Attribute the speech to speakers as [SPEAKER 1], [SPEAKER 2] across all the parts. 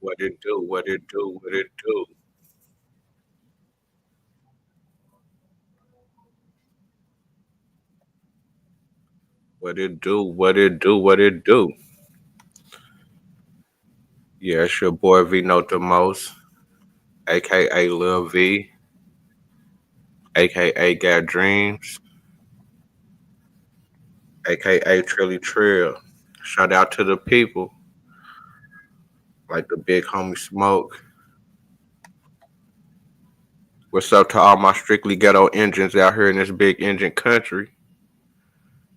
[SPEAKER 1] What it do? What it do? What it do? What it do? What it do? What it do? Yeah, it's your boy V Note the Most, aka Lil V, aka Got Dreams, aka Trilly Trill. Shout out to the people like the big homie Smoke. What's up to all my strictly ghetto engines out here in this big engine country?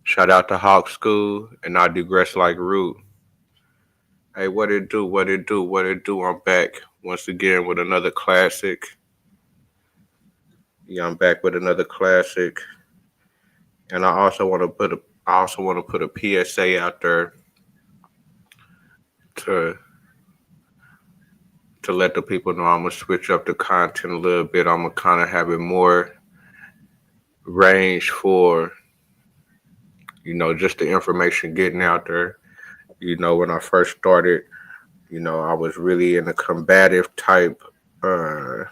[SPEAKER 1] Shout out to Hawk School, and I digress like Root. Hey, what it do? What it do? What it do? I'm back once again with another classic. Yeah, I'm back with another classic, and I also want to put a PSA out there to to let the people know I'm gonna switch up the content a little bit. I'm gonna kind of have it more range for just the information getting out there. When I first started, I was really in a combative type uh,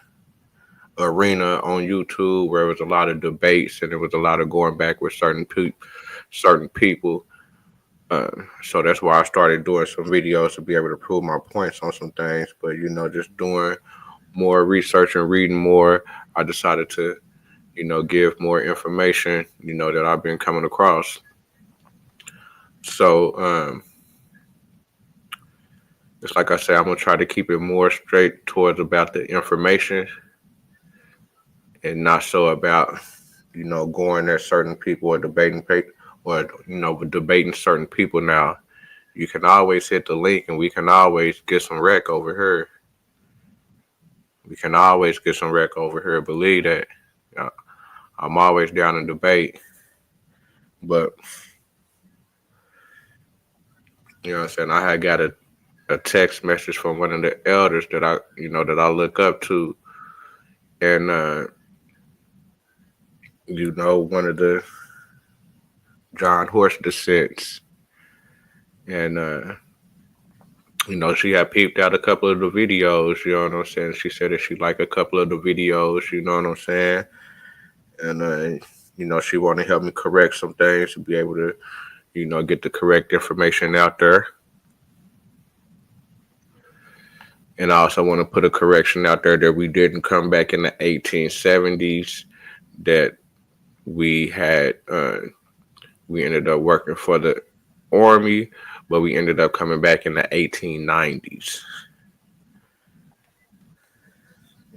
[SPEAKER 1] arena on YouTube where it was a lot of debates and there was a lot of going back with certain people. Uh, so that's why I started doing some videos to be able to prove my points on some things. But just doing more research and reading more, I decided to give more information that I've been coming across. So it's like I said, I'm gonna try to keep it more straight towards about the information and not so about going at certain people or debating certain people. Now you can always hit the link and we can always get some wreck over here. We can always get some wreck over here. Believe that. Uh, I'm always down to debate, but what I'm saying. I had got a text message from one of the elders that I look up to, and one of the John Horse descents, and she had peeped out a couple of the videos. You know what I'm saying? She said that she liked a couple of the videos. You know what I'm saying? And she wanted to help me correct some things to be able to get the correct information out there. And I also want to put a correction out there that we didn't come back in the 1870s. That we had we ended up working for the army, but we ended up coming back in the 1890s.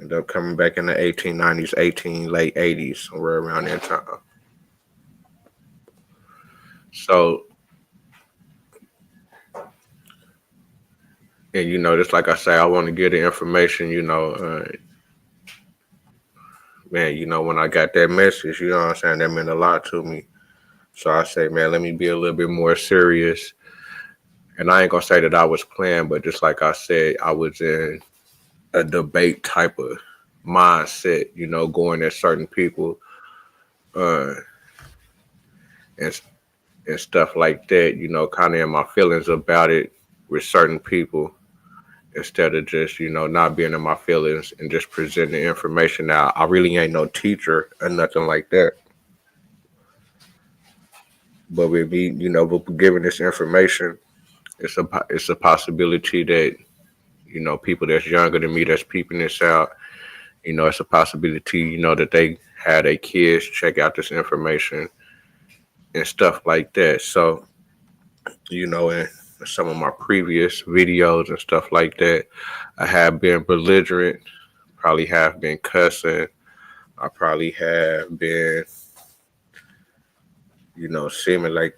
[SPEAKER 1] Ended up coming back in the 1890s, late 80s, somewhere around that time. So, and just like I say, I want to get the information. Man, when I got that message, you know what I'm saying, that meant a lot to me. So I say, man, let me be a little bit more serious. And I ain't gonna say that I was playing, but just like I said, I was in a debate type of mindset, going at certain people, uh, and and stuff like that, kind of in my feelings about it with certain people instead of just, not being in my feelings and just presenting the information. Now, I really ain't no teacher or nothing like that. But with me, with giving this information, it's a possibility that, people that's younger than me that's peeping this out, it's a possibility, that they had their kids check out this information and stuff like that. So, in some of my previous videos and stuff like that, I have been belligerent, probably have been cussing. I probably have been, seeming like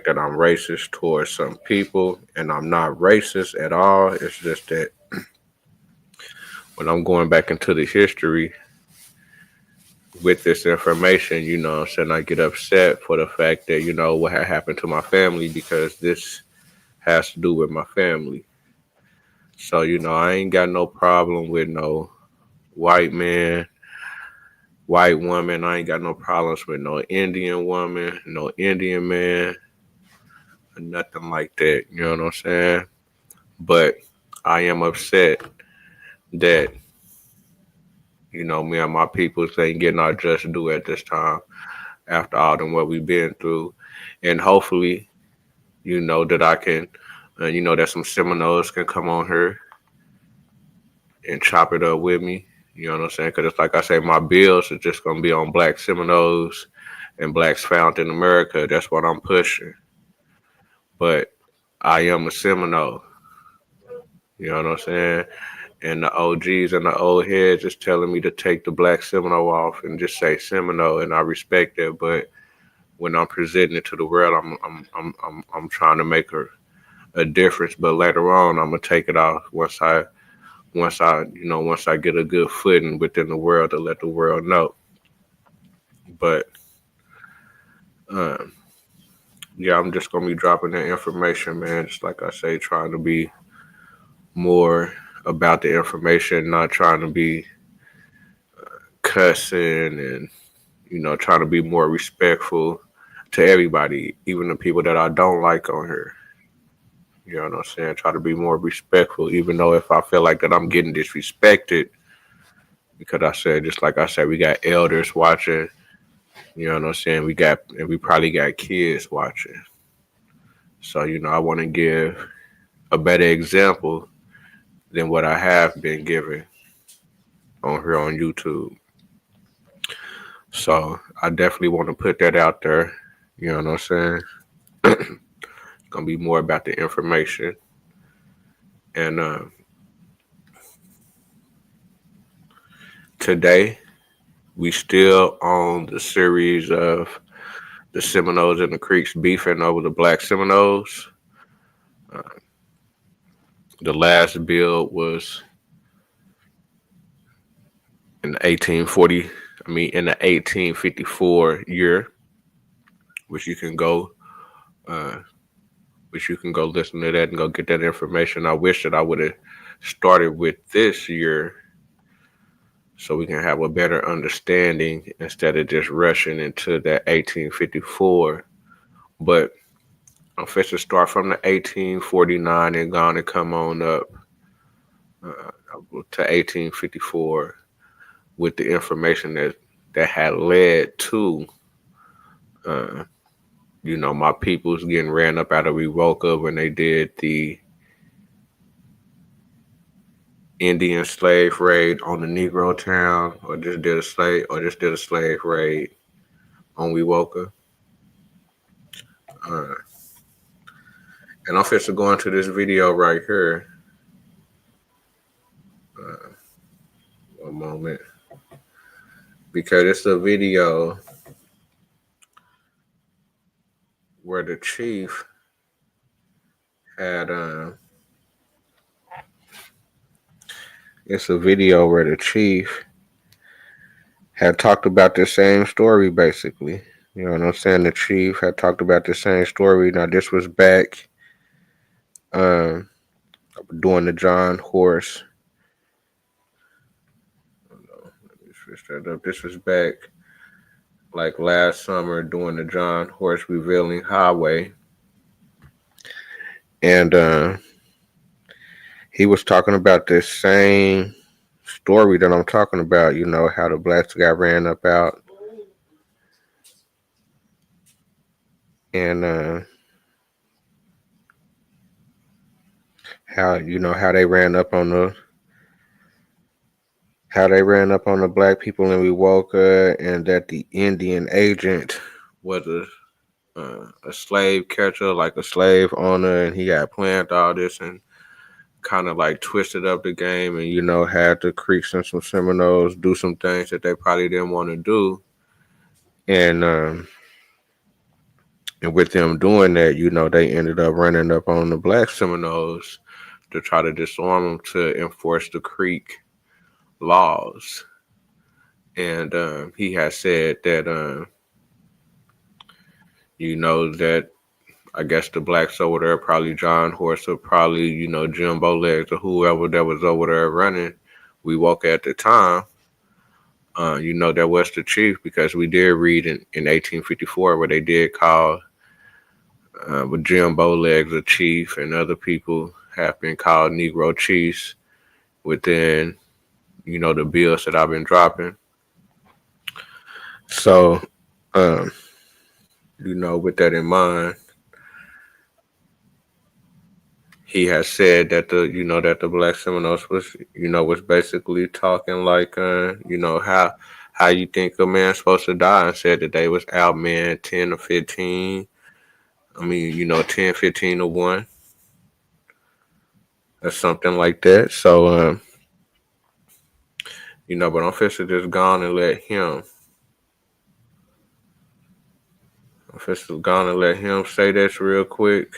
[SPEAKER 1] that I'm racist towards some people, and I'm not racist at all. It's just that when I'm going back into the history with this information, what I'm saying, I get upset for the fact that, what had happened to my family because this has to do with my family. So, I ain't got no problem with no white man, white woman. I ain't got no problems with no Indian woman, no Indian man, or nothing like that. You know what I'm saying? But I am upset that, me and my peoples ain't getting our just due at this time after all than what we've been through. And hopefully, that I can, that some Seminoles can come on here and chop it up with me. You know what I'm saying? Because it's like I say, my bills are just going to be on Black Seminoles and Blacks Found in America. That's what I'm pushing. But I am a Seminole. You know what I'm saying? And the OGs and the old heads is telling me to take the Black Seminole off and just say Seminole, and I respect that. But when I'm presenting it to the world, I'm trying to make a difference. But later on, I'm gonna take it off once I get a good footing within the world to let the world know. But um, yeah, I'm just gonna be dropping that information, man. Just like I say, trying to be more about the information, not trying to be cussing and trying to be more respectful to everybody, even the people that I don't like on here. You know what I'm saying? Try to be more respectful, even though if I feel like that I'm getting disrespected, because I said, just like I said, we got elders watching. You know what I'm saying? We probably got kids watching. So I want to give a better example than what I have been given on here on YouTube. So I definitely want to put that out there. You know what I'm saying? It's gonna be more about the information. And today we still on the series of the Seminoles and the Creeks beefing over the Black Seminoles. Uh, the last bill was in the 1840. In the 1854 year, which you can go, uh, listen to that and go get that information. I wish that I would have started with this year so we can have a better understanding instead of just rushing into that 1854. But I'm supposed to start from the 1849 and gone and come on up uh, to 1854 with the information that had led to, uh, my peoples getting ran up out of Revoca when they did the Indian slave raid on the Negro town, or just did a slave raid on Wewoka. Uh, and I'm supposed to go into this video right here. Uh, one moment. Because it's a video where the chief had it's a video where the chief had talked about the same story basically. You know what I'm saying? The chief had talked about the same story. Now this was back um during the John Horse. Let me switch that up. This was back like last summer during the John Horse Revealing Highway. And he was talking about this same story that I'm talking about, how the blacks got ran up out. And how they ran up on the black people in Wewoka, and that the Indian agent was a slave catcher, like a slave owner, and he had planned all this and kind of like twisted up the game, and had the Creeks and some Seminoles do some things that they probably didn't want to do, and with them doing that, they ended up running up on the Black Seminoles to try to disarm them to enforce the Creek laws. And he has said that that I guess the blacks over there, probably John Horse or probably, Jimbo Legs or whoever that was over there running Wewoka at the time, that was the chief, because we did read in 1854 where they did call with Jimbo Legs a chief, and other people have been called Negro Chiefs within, the bills that I've been dropping. So, um, with that in mind, he has said that the Black Seminoles was basically talking like, how you think a man's supposed to die, and said that they was out man 10 or 15. I mean, 10, 15 to 1 or something like that. So, but I'm fixing just gone and let him. I'm fixing gone and let him say this real quick.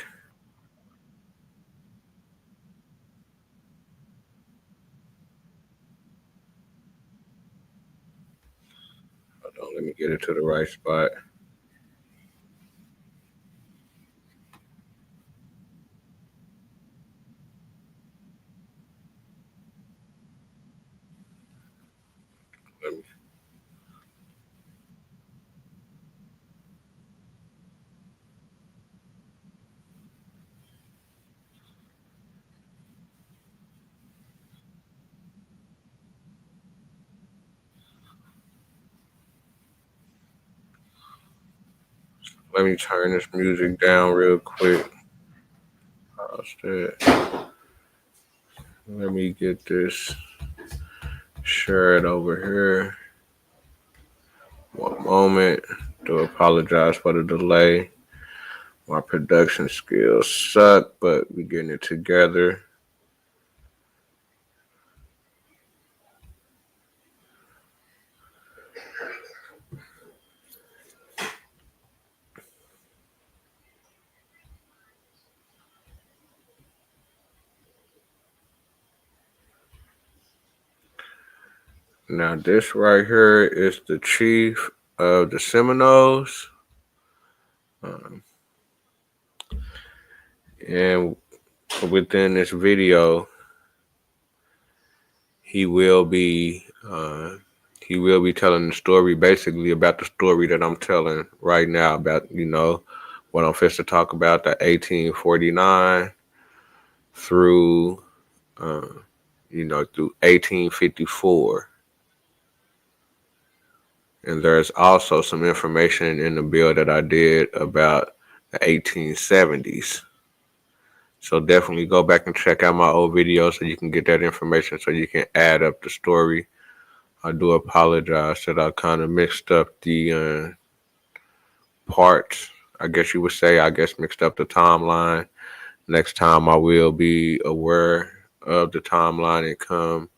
[SPEAKER 1] Hold on, let me get it to the right spot. Let me, let me turn this music down real quick. How's that? Let me get this shared over here. One moment. Do apologize for the delay. My production skills suck, but we getting it together. Now this right here is the chief of the Seminoles. Um, and within this video, he will be telling the story, basically about the story that I'm telling right now about what I'm fixing to talk about, the 1849 through through 1854. And there's also some information in the bill that I did about the 1870s. So definitely go back and check out my old videos so you can get that information so you can add up the story. I do apologize that I kind of mixed up the parts. I guess you would say, mixed up the timeline. Next time I will be aware of the timeline and come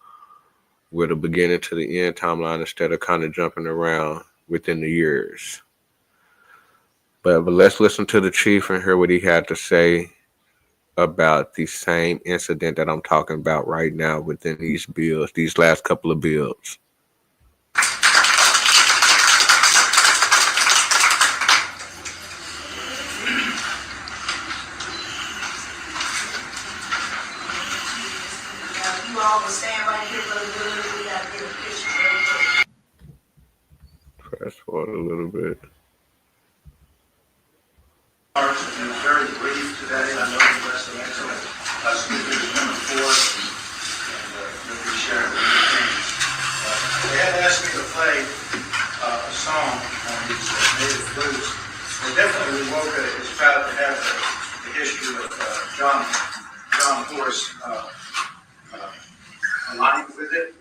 [SPEAKER 1] with a beginning to the end timeline instead of kind of jumping around within the years. But let's listen to the chief and hear what he had to say about the same incident that I'm talking about right now within these bills, these last couple of bills.
[SPEAKER 2] You all will stand right here for a little. We got to get a picture real quick.
[SPEAKER 1] Fast forward a little bit.
[SPEAKER 2] Very brief today. I know the rest of excellent speakers coming forward, and we'll be sharing with you. They had asked me to play a song on these native blues. And definitely Woka is proud to have the history of John Horse aligned with it.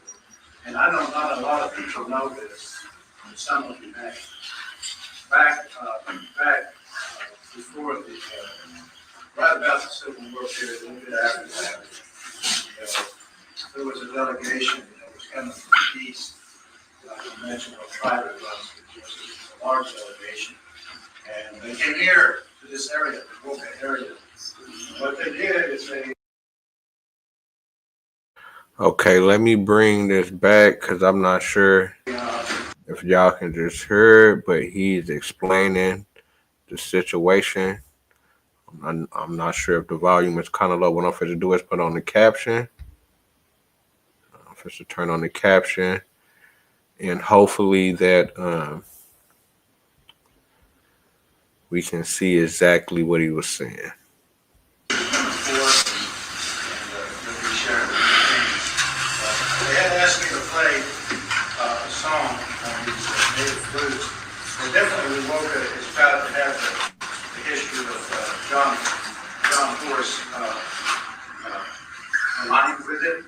[SPEAKER 2] And I know not a lot of people know this, and some of you may. Back before right about the Civil War period, a little bit after that, there was a delegation that was coming from the east, like I mentioned, on private runs, which was a large delegation. And they came here to this area, the Boca area. And what they did is they...
[SPEAKER 1] Okay, let me bring this back because I'm not sure if y'all can just hear it, but he's explaining the situation. I'm not sure if the volume is kind of low. What I'm going to do is put on the caption. I'm going to turn on the caption, and hopefully that we can see exactly what he was saying.
[SPEAKER 2] definitely Woka is proud to have the history of John Force aligned with it.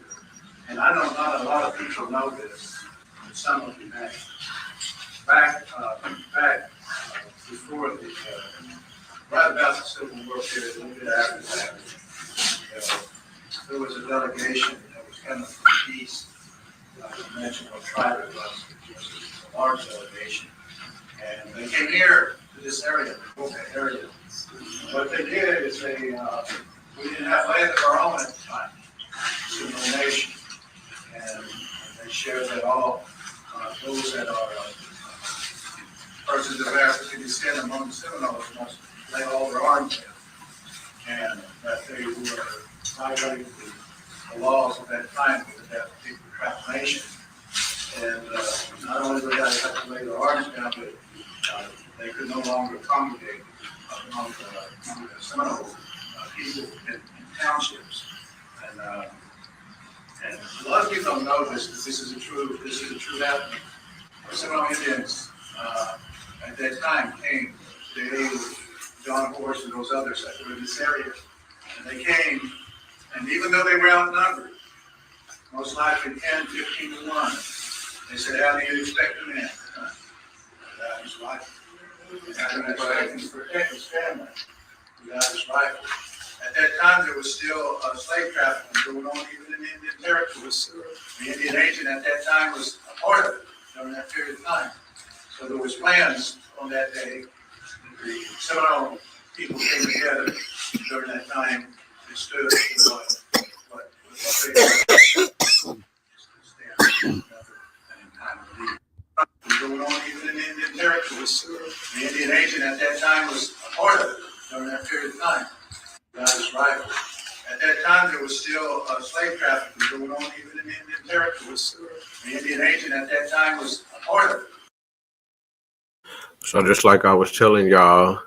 [SPEAKER 2] And I know not a lot of people know this, but some of you may. Back before right about the Civil War period, a little bit after that, there was a delegation that was coming from the east. I mentioned what tribe it was. It was a large delegation. And they came here to this area, the Boca area. What they did is we didn't have land of our own at the time, Seminole Nation. And they shared that all those that are persons of African descent among the Seminoles must lay all their arms down. And that they were violating the laws of that time with that particular proclamation. And not only did they have to lay their arms down, but they could no longer congregate among the Seminole people in townships. And a lot of people don't know this, but this is a true happening. The Seminole Indians at that time came to the aid of John Horse and those others that were in this area. And they came, and even though they were outnumbered, most likely 10, 15 to 1, they said, how do you expect a man? Without his rifle. How do you expect him to protect his family without his rifle? At that time, there was still slave trafficking going on even in the Indian territories. The Indian agent at that time was a part of it during that period of time. So there was plans on that day. The Seminole people came together during that time and stood for what they going on even in the Indian territories. The Indian agent at that time was a part of it during that period of time. Without his rifle. At that time, there was still slave trafficking going on even in the Indian territories. The Indian agent at that time was a part of it.
[SPEAKER 1] So just like I was telling y'all,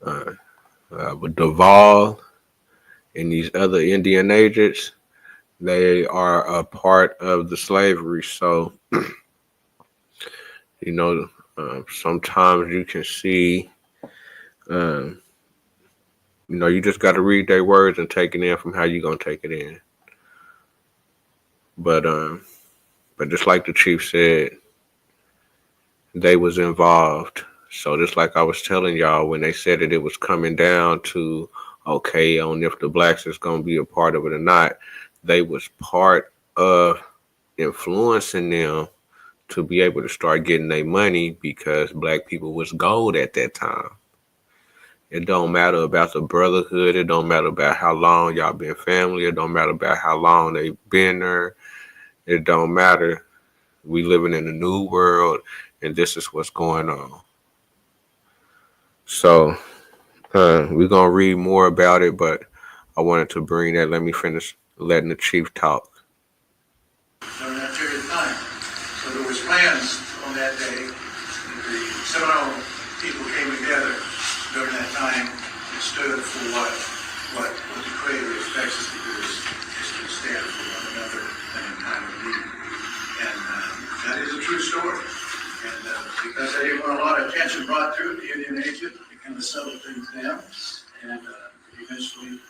[SPEAKER 1] with Duval and these other Indian agents, they are a part of the slavery. So, sometimes you can see, you just got to read their words and take it in from how you going to take it in. But just like the chief said, they was involved. So just like I was telling y'all, when they said that it was coming down to, okay, on if the blacks is going to be a part of it or not, they was part of influencing them to be able to start getting their money because black people was gold at that time. It don't matter about the brotherhood. It don't matter about how long y'all been family. It don't matter about how long they been there. It don't matter. We living in a new world, and this is what's going on. So we're going to read more about it, but I wanted to bring that. Let me finish letting the chief talk.
[SPEAKER 2] During that period of time. So there was plans on that day. The Seminole people came together during that time and stood for what the Creator expects us to do is to stand for one another and in time of need. And that is a true story. And because they didn't want a lot of attention brought to it, the Indian agent began to settle things down. And eventually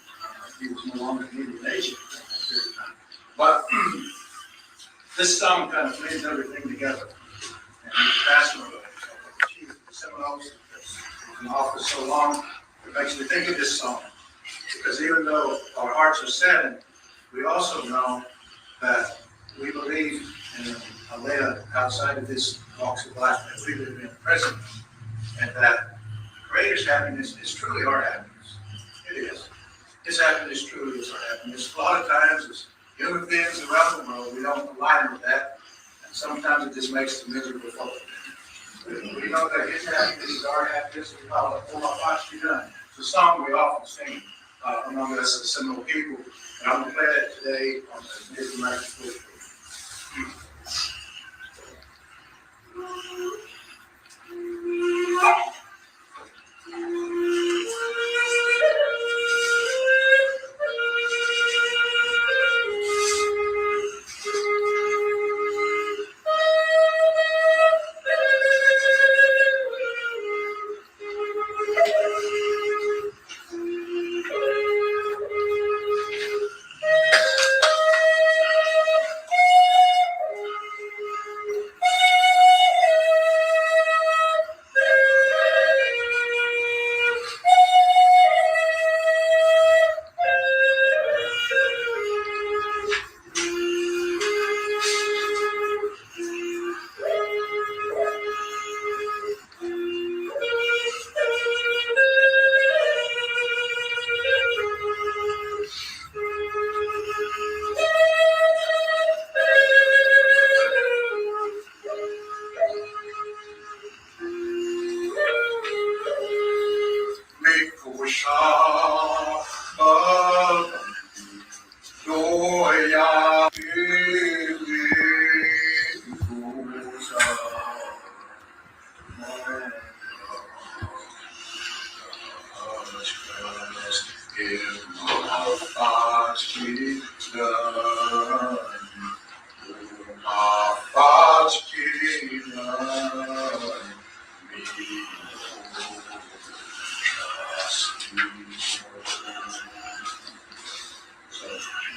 [SPEAKER 2] he was no longer an Indian agent at that period of time. But this song kind of brings everything together. And the pastor of the chief of the Seminoles has been in office so long, it makes me think of this song. Because even though our hearts are saddened, we also know that we believe in a land outside of this box of life that we live in present, and that Creator's happiness is truly our happiness. It is. His happiness truly is our happiness. A lot of times, as human beings around the world, we don't align with that, and sometimes it just makes us miserable for it. We know that His happiness is our happiness, and all our hearts be done. It's a song we often sing among us as Seminole people, and I'm going to play that today on the Native American Poetry.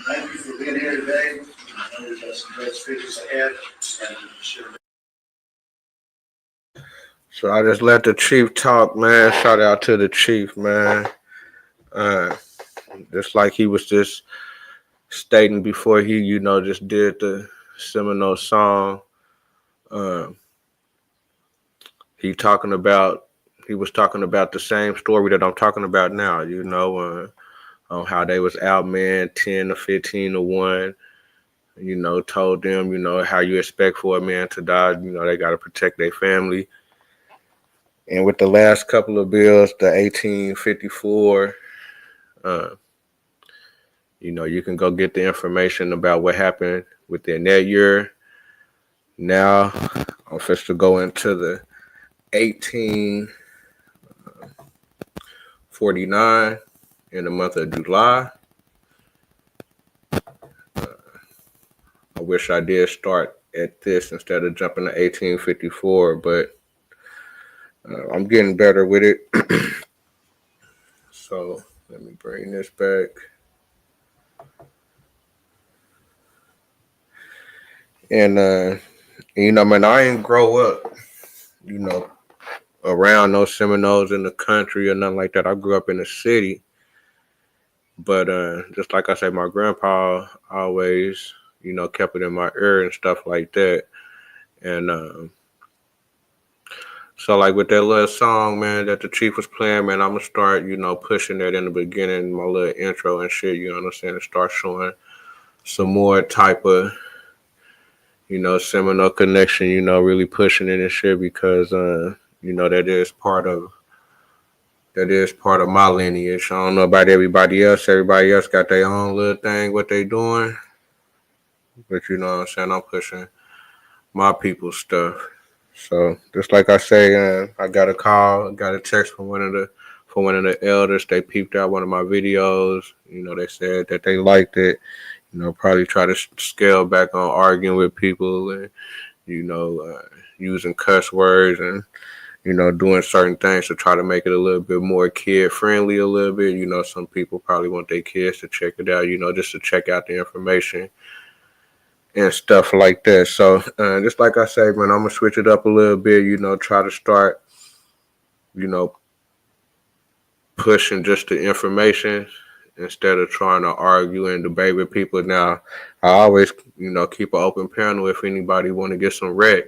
[SPEAKER 2] Thank you for being here today. I know we've got some great speakers ahead, and sure.
[SPEAKER 1] So I just let the chief talk, man. Shout out to the chief, man. Uh, just like he was just stating before he, just did the Seminole song. Uh, he was talking about the same story that I'm talking about now. On how they was outmanned 10 to 15 to 1. Told them, how you expect for a man to die. They got to protect their family. And with the last couple of bills, the 1854, uh, you can go get the information about what happened within that year. Now, I'm supposed to go into the 1849 in the month of July. I wish I did start at this instead of jumping to 1854, but I'm getting better with it. So let me bring this back. And, man, I didn't grow up, you know, around no Seminoles in the country or nothing like that. I grew up in the city. But just like I said, my grandpa always, kept it in my ear and stuff like that. And so, like with that little song, man, that the chief was playing, man, I'm going to start, pushing that in the beginning, my little intro and shit, you know what I'm saying, and start showing some more type of, Seminole connection, really pushing it and shit because, that is part of my lineage. I don't know about everybody else. Everybody else got their own little thing, what they doing. But you know what I'm saying? I'm pushing my people's stuff. So just like I say, I got a call, got a text from one of the elders. They peeped out one of my videos. They said that they liked it. Probably try to scale back on arguing with people and using cuss words and doing certain things to try to make it a little bit more kid friendly a little bit. Some people probably want their kids to check it out, just to check out the information and stuff like that. So just like I say, man, I'm going to switch it up a little bit, try to start, pushing just the information instead of trying to argue and debate with people. Now, I always, keep an open panel if anybody want to get some rec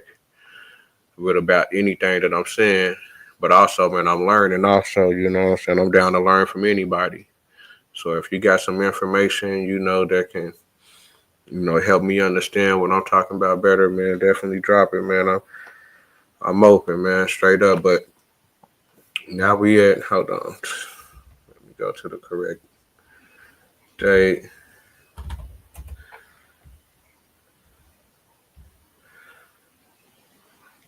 [SPEAKER 1] with about anything that I'm saying. But also, man, I'm learning also, what I'm saying? I'm down to learn from anybody. So if you got some information, that can, help me understand what I'm talking about better, man, definitely drop it, man. I'm open, man, straight up. But now hold on. Let me go to the correct date.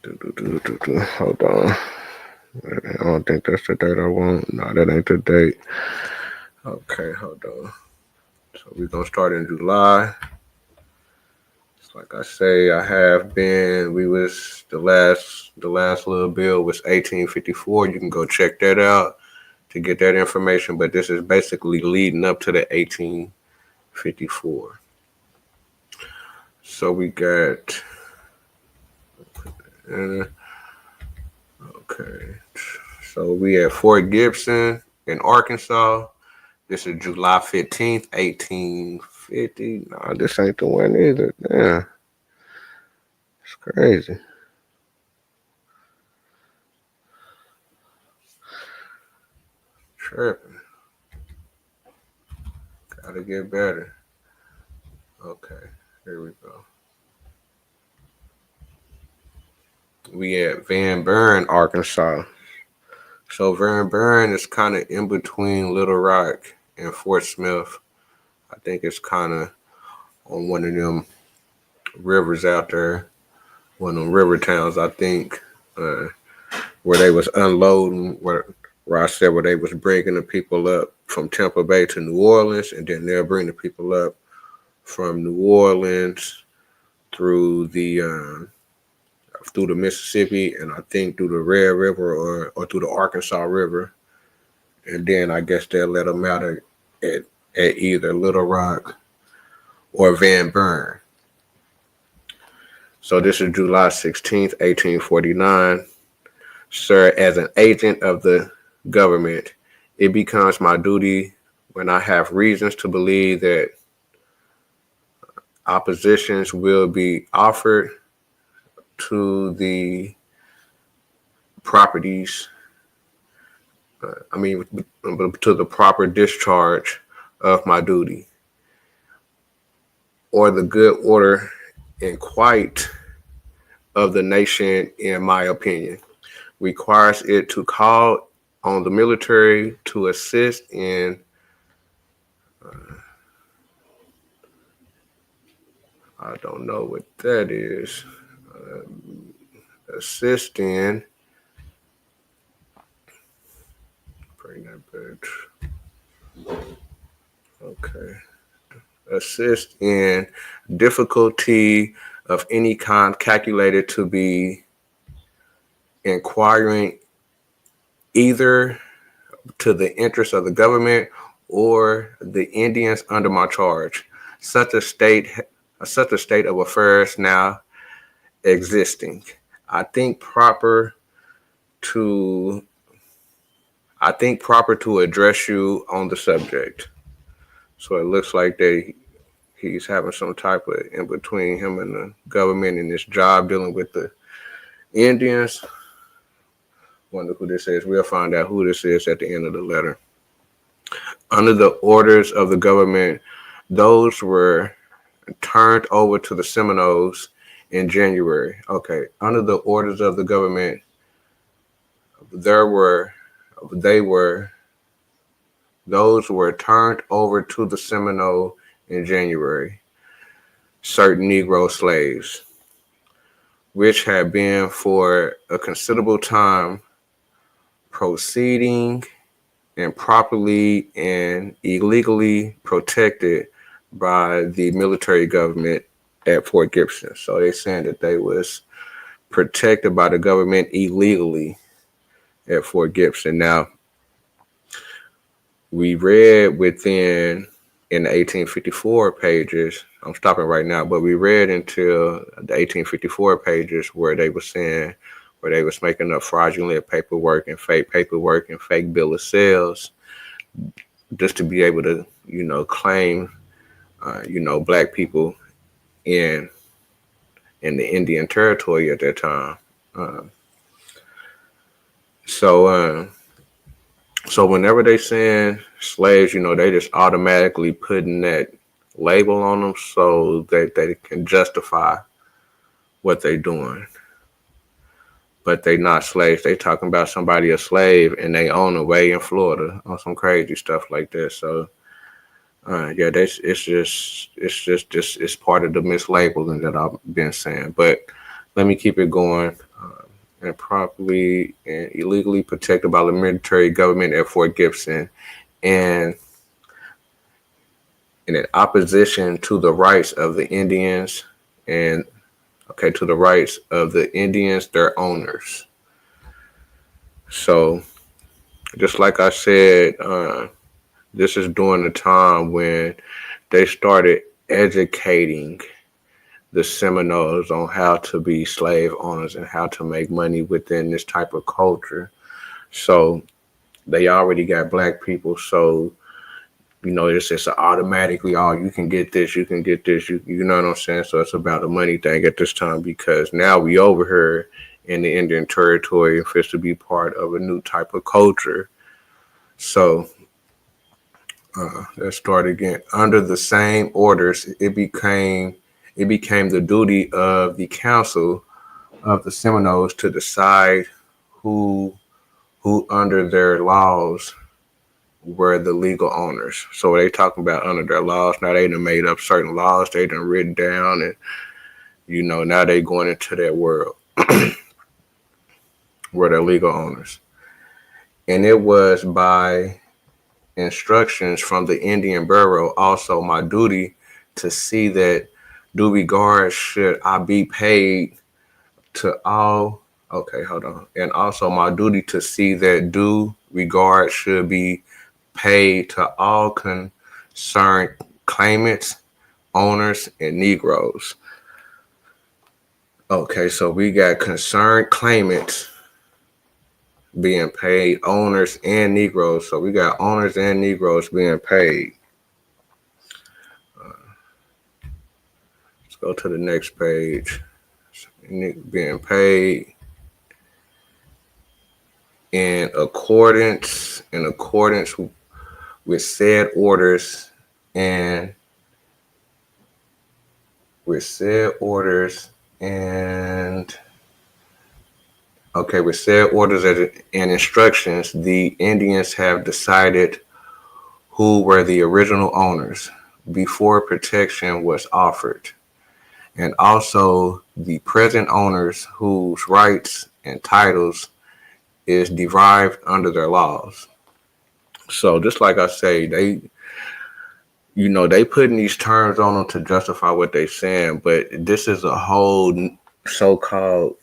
[SPEAKER 1] Hold on. I don't think that's the date I want. No, that ain't the date. Okay, hold on. So we're gonna start in July. It's like I say, the last little bill was 1854. You can go check that out to get that information. But this is basically leading up to the 1854. So we got okay. So we at Fort Gibson in Arkansas. This is July 15th, 1850. Nah, this ain't the one either. Damn. It's crazy. Tripping. Gotta get better. Okay, here we go. We at Van Buren, Arkansas. So Van Buren is kind of in between Little Rock and Fort Smith. I think it's kind of on one of them rivers out there, one of them river towns, I think, uh, where they was unloading, where I said where they was bringing the people up from Tampa Bay to New Orleans, and then they'll bring the people up from New Orleans through the Mississippi, and I think through the Red River or through the Arkansas River, and then I guess they'll let them out at either Little Rock or Van Buren. So this is July 16th, 1849. Sir, as an agent of the government, it becomes my duty when I have reasons to believe that oppositions will be offered to the properties, to the proper discharge of my duty, or the good order and quiet of the nation, in my opinion, requires it to call on the military to assist in I don't know what that is. Assist in bring that back. Okay. Assist in difficulty of any kind calculated to be inquiring either to the interest of the government or the Indians under my charge. Such a state of affairs now existing. I think proper to address you on the subject. So it looks like he's having some type of in between him and the government in this job dealing with the Indians. Wonder who this is. We'll find out who this is at the end of the letter. Under the orders of the government, those were turned over to the Seminoles in January. Okay. Under the orders of the government, those were turned over to the Seminole in January. Certain Negro slaves, which had been for a considerable time proceeding improperly and illegally protected by the military government at Fort Gibson. So they're saying that they was protected by the government illegally at Fort Gibson. Now, we read in the 1854 pages, I'm stopping right now, but we read until the 1854 pages where they was making up fraudulent paperwork and fake bill of sales just to be able to, claim, black people in the Indian Territory at that time. So whenever they send slaves, they just automatically putting that label on them so that they can justify what they're doing. But they not slaves. They talking about somebody a slave and they own away in Florida on some crazy stuff like this. So it's part of the mislabeling that I've been saying. But let me keep it going. And properly and illegally protected by the military government at Fort Gibson, and in opposition to the rights of the Indians their owners. So, just like I said, this is during the time when they started educating the Seminoles on how to be slave owners and how to make money within this type of culture. So they already got black people. So, it's just automatically, you can get this, you know what I'm saying? So it's about a money thing at this time because now we over here in the Indian Territory and fits to be part of a new type of culture. So let's start again. Under the same orders, it became the duty of the Council of the Seminoles to decide who under their laws were the legal owners. So they talking about under their laws. Now they done made up certain laws they done written down, and now they going into that world where they're legal owners. And it was by instructions from the Indian Bureau also my duty to see that due regard should I be paid to all. Okay, hold on. And also my duty to see that due regard should be paid to all concerned claimants, owners, and Negroes. Okay, so we got concerned claimants being paid, owners and Negroes. So we got owners and Negroes being paid. Let's go to the next page. Being paid in accordance with said orders and with said orders and okay, with said orders and instructions, the Indians have decided who were the original owners before protection was offered, and also the present owners whose rights and titles is derived under their laws. So just like I say, they putting these terms on them to justify what they saying, but this is a whole so-called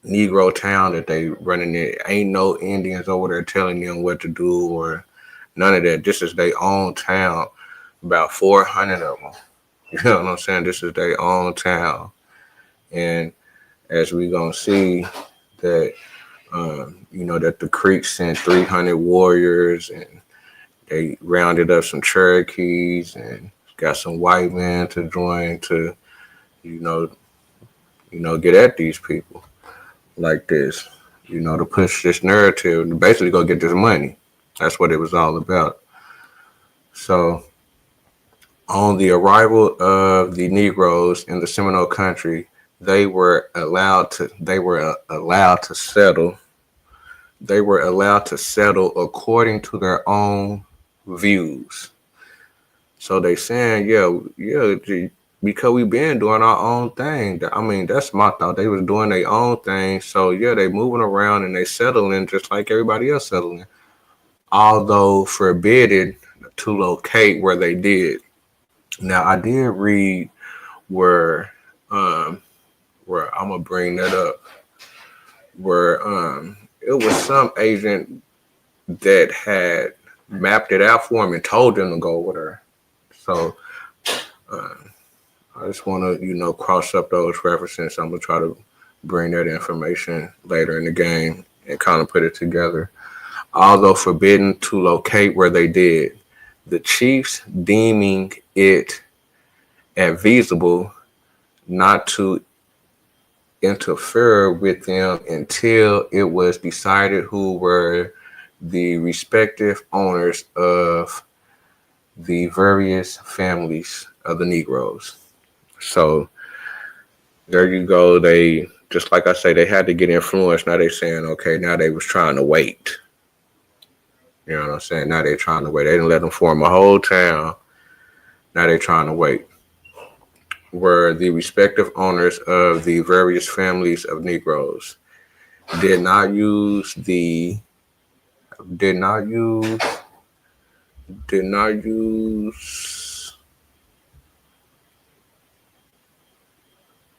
[SPEAKER 1] Negro town that they running it. Ain't no Indians over there telling them what to do or none of that. This is their own town. About 400 of them. You know what I'm saying? This is their own town. And as we gonna see that, that the Creek sent 300 warriors and they rounded up some Cherokees and got some white men to join to, get at these people like this, to push this narrative and basically go get this money. That's what it was all about. So on the arrival of the Negroes in the Seminole country, they were allowed to settle. They were allowed to settle according to their own views. So they saying, because we been doing our own thing. I mean, that's my thought. They was doing their own thing. So they moving around and they settling just like everybody else settling. Although forbidden to locate where they did. Now I did read where I'm gonna bring that up. Where it was some agent that had mapped it out for him and told them to go over there. So I just want to, cross up those references. I'm going to try to bring that information later in the game and kind of put it together. Although forbidden to locate where they did, the chiefs deeming it advisable not to interfere with them until it was decided who were the respective owners of the various families of the Negroes. So there you go. They, just like I say, they had to get influenced. Now they saying, okay, now they was trying to wait. You know what I'm saying? Now they're trying to wait. They didn't let them form a whole town. Now they're trying to wait. Were the respective owners of the various families of Negroes did not use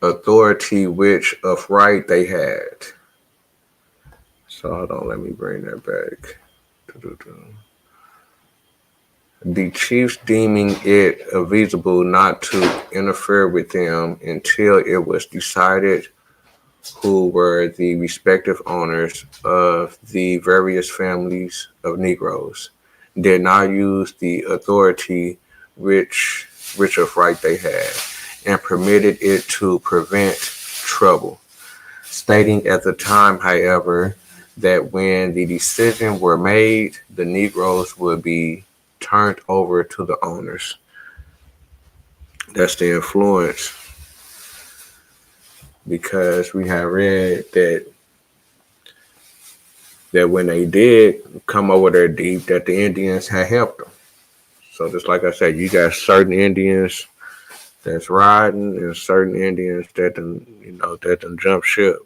[SPEAKER 1] authority which of right they had. So hold on, let me bring that back. The chiefs deeming it advisable not to interfere with them until it was decided who were the respective owners of the various families of Negroes did not use the authority which of right they had, and permitted it to prevent trouble, stating at the time, however, that when the decision were made, the Negroes would be turned over to the owners. That's the influence, because we have read that that when they did come over there deep, that the Indians had helped them. So just like I said, you got certain Indians that's riding and certain Indians that done jump ship,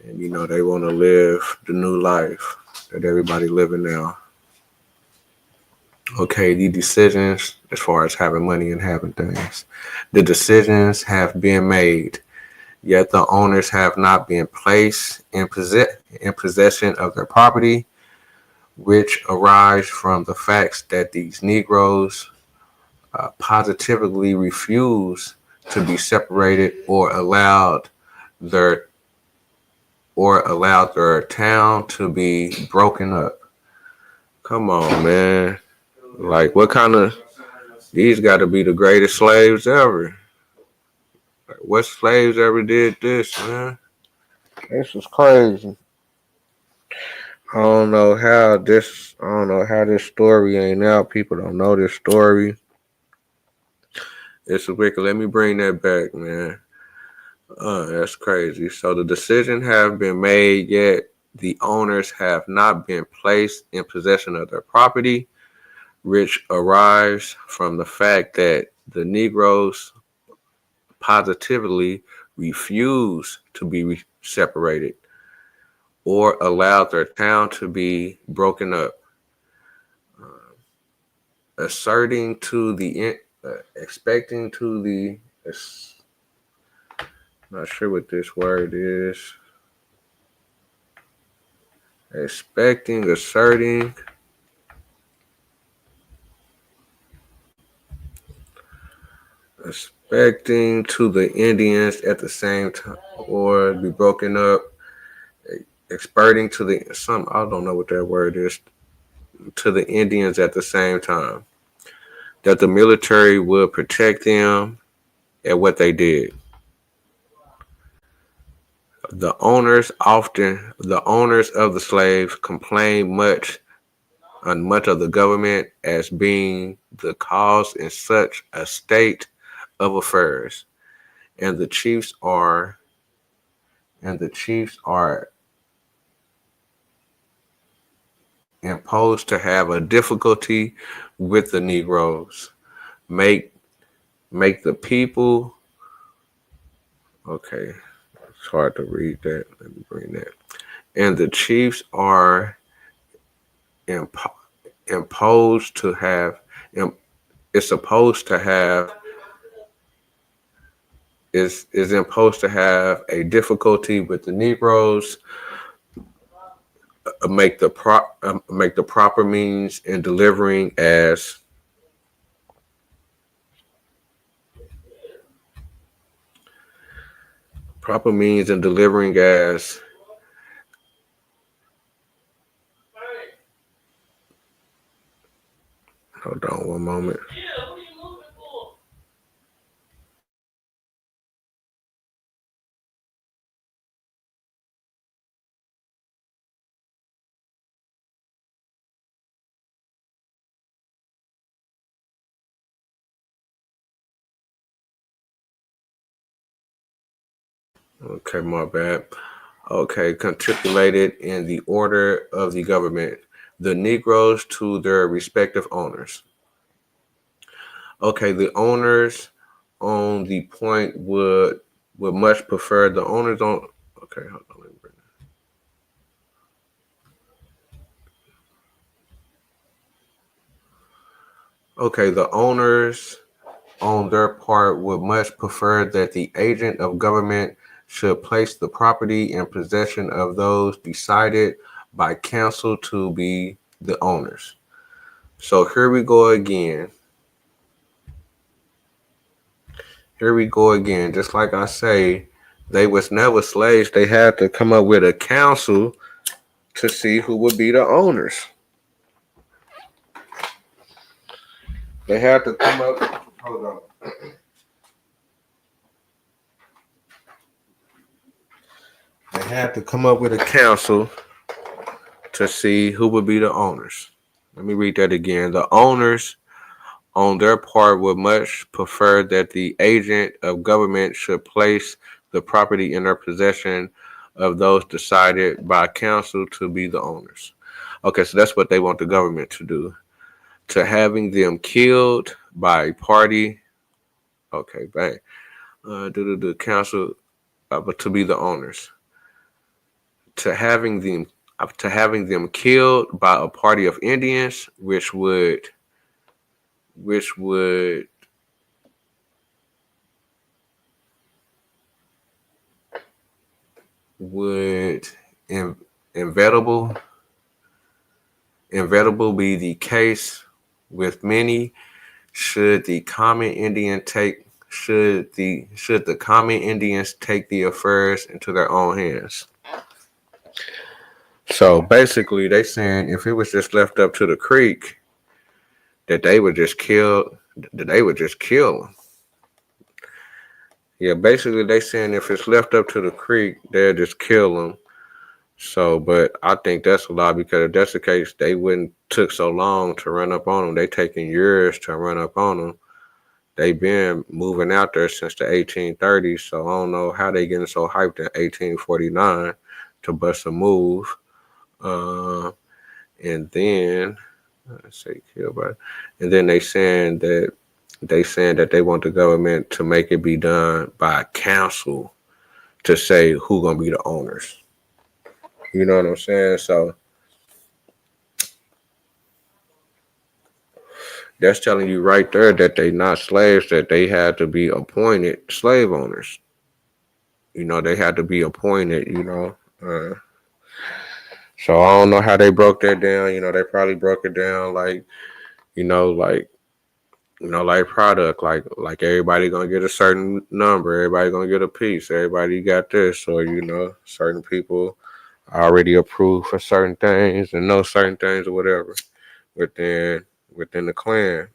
[SPEAKER 1] and they want to live the new life that everybody living now. Okay, the decisions as far as having money and having things, the decisions have been made, yet the owners have not been placed in possession of their property, which arise from the facts that these Negroes positively refuse to be separated their or allowed their town to be broken up. Come on, man. Like, what kind of, these got to be the greatest slaves ever. Like, what slaves ever did this, man? This is crazy. I don't know how this story ain't out. People don't know this story. It's wicked. Let me bring that back, man. That's crazy. So the decision have been made, yet the owners have not been placed in possession of their property, which arrives from the fact that the Negroes positively refuse to be separated or allowed their town to be broken up, asserting to the expecting to the not sure what this word is. Expecting, asserting, expecting to the Indians at the same time, or be broken up, experting to the some I don't know what that word is, to the Indians at the same time. That the military would protect them at what they did. The owners of the slaves complained much of the government as being the cause in such a state of affairs, and the chiefs are imposed to have a difficulty with the Negroes, make the people. Okay, it's hard to read that. Let me bring that. And the chiefs are impo- imposed to have. It's supposed to have is imposed to have a difficulty with the Negroes, make the proper means in delivering as proper means in delivering as hold on one moment. Okay, my bad. Okay, contemplated in the order of the government, the Negroes to their respective owners. Okay, the owners on the point would much prefer the owners on. Okay, hold on. Let me bring Okay, the owners on their part would much prefer that the agent of government should place the property in possession of those decided by council to be the owners. So here we go again. Here we go again. Just like I say, they was never slaves. They had to come up with a council to see who would be the owners. They had to come up. Hold on. They had to come up with a council to see who would be the owners. Let me read that again. The owners, on their part, would much prefer that the agent of government should place the property in their possession of those decided by council to be the owners. Okay, so that's what they want the government to do. To having them killed by a party. Okay, bang. Due to the council, but to be the owners. To having them killed by a party of Indians, which would would in, inevitable be the case with many should the common Indians take the affairs into their own hands. So basically they saying if it was just left up to the creek that they would just kill them. Yeah, basically they saying if it's left up to the creek, they'll just kill them. So, but I think that's a lie because if that's the case, they wouldn't took so long to run up on them. They taking years to run up on them. They been moving out there since the 1830s, so I don't know how they getting so hyped in 1849 to bust a move. Uh, and then I say kill, but and then they saying that they want the government to make it be done by council to say who gonna be the owners. You know what I'm saying? So that's telling you right there that they not slaves, that they had to be appointed slave owners. They had to be appointed. So I don't know how they broke that down. They probably broke it down like, you know, like like product, like everybody gonna get a certain number, everybody gonna get a piece, everybody got this, or certain people already approved for certain things and know certain things or whatever within within the clan.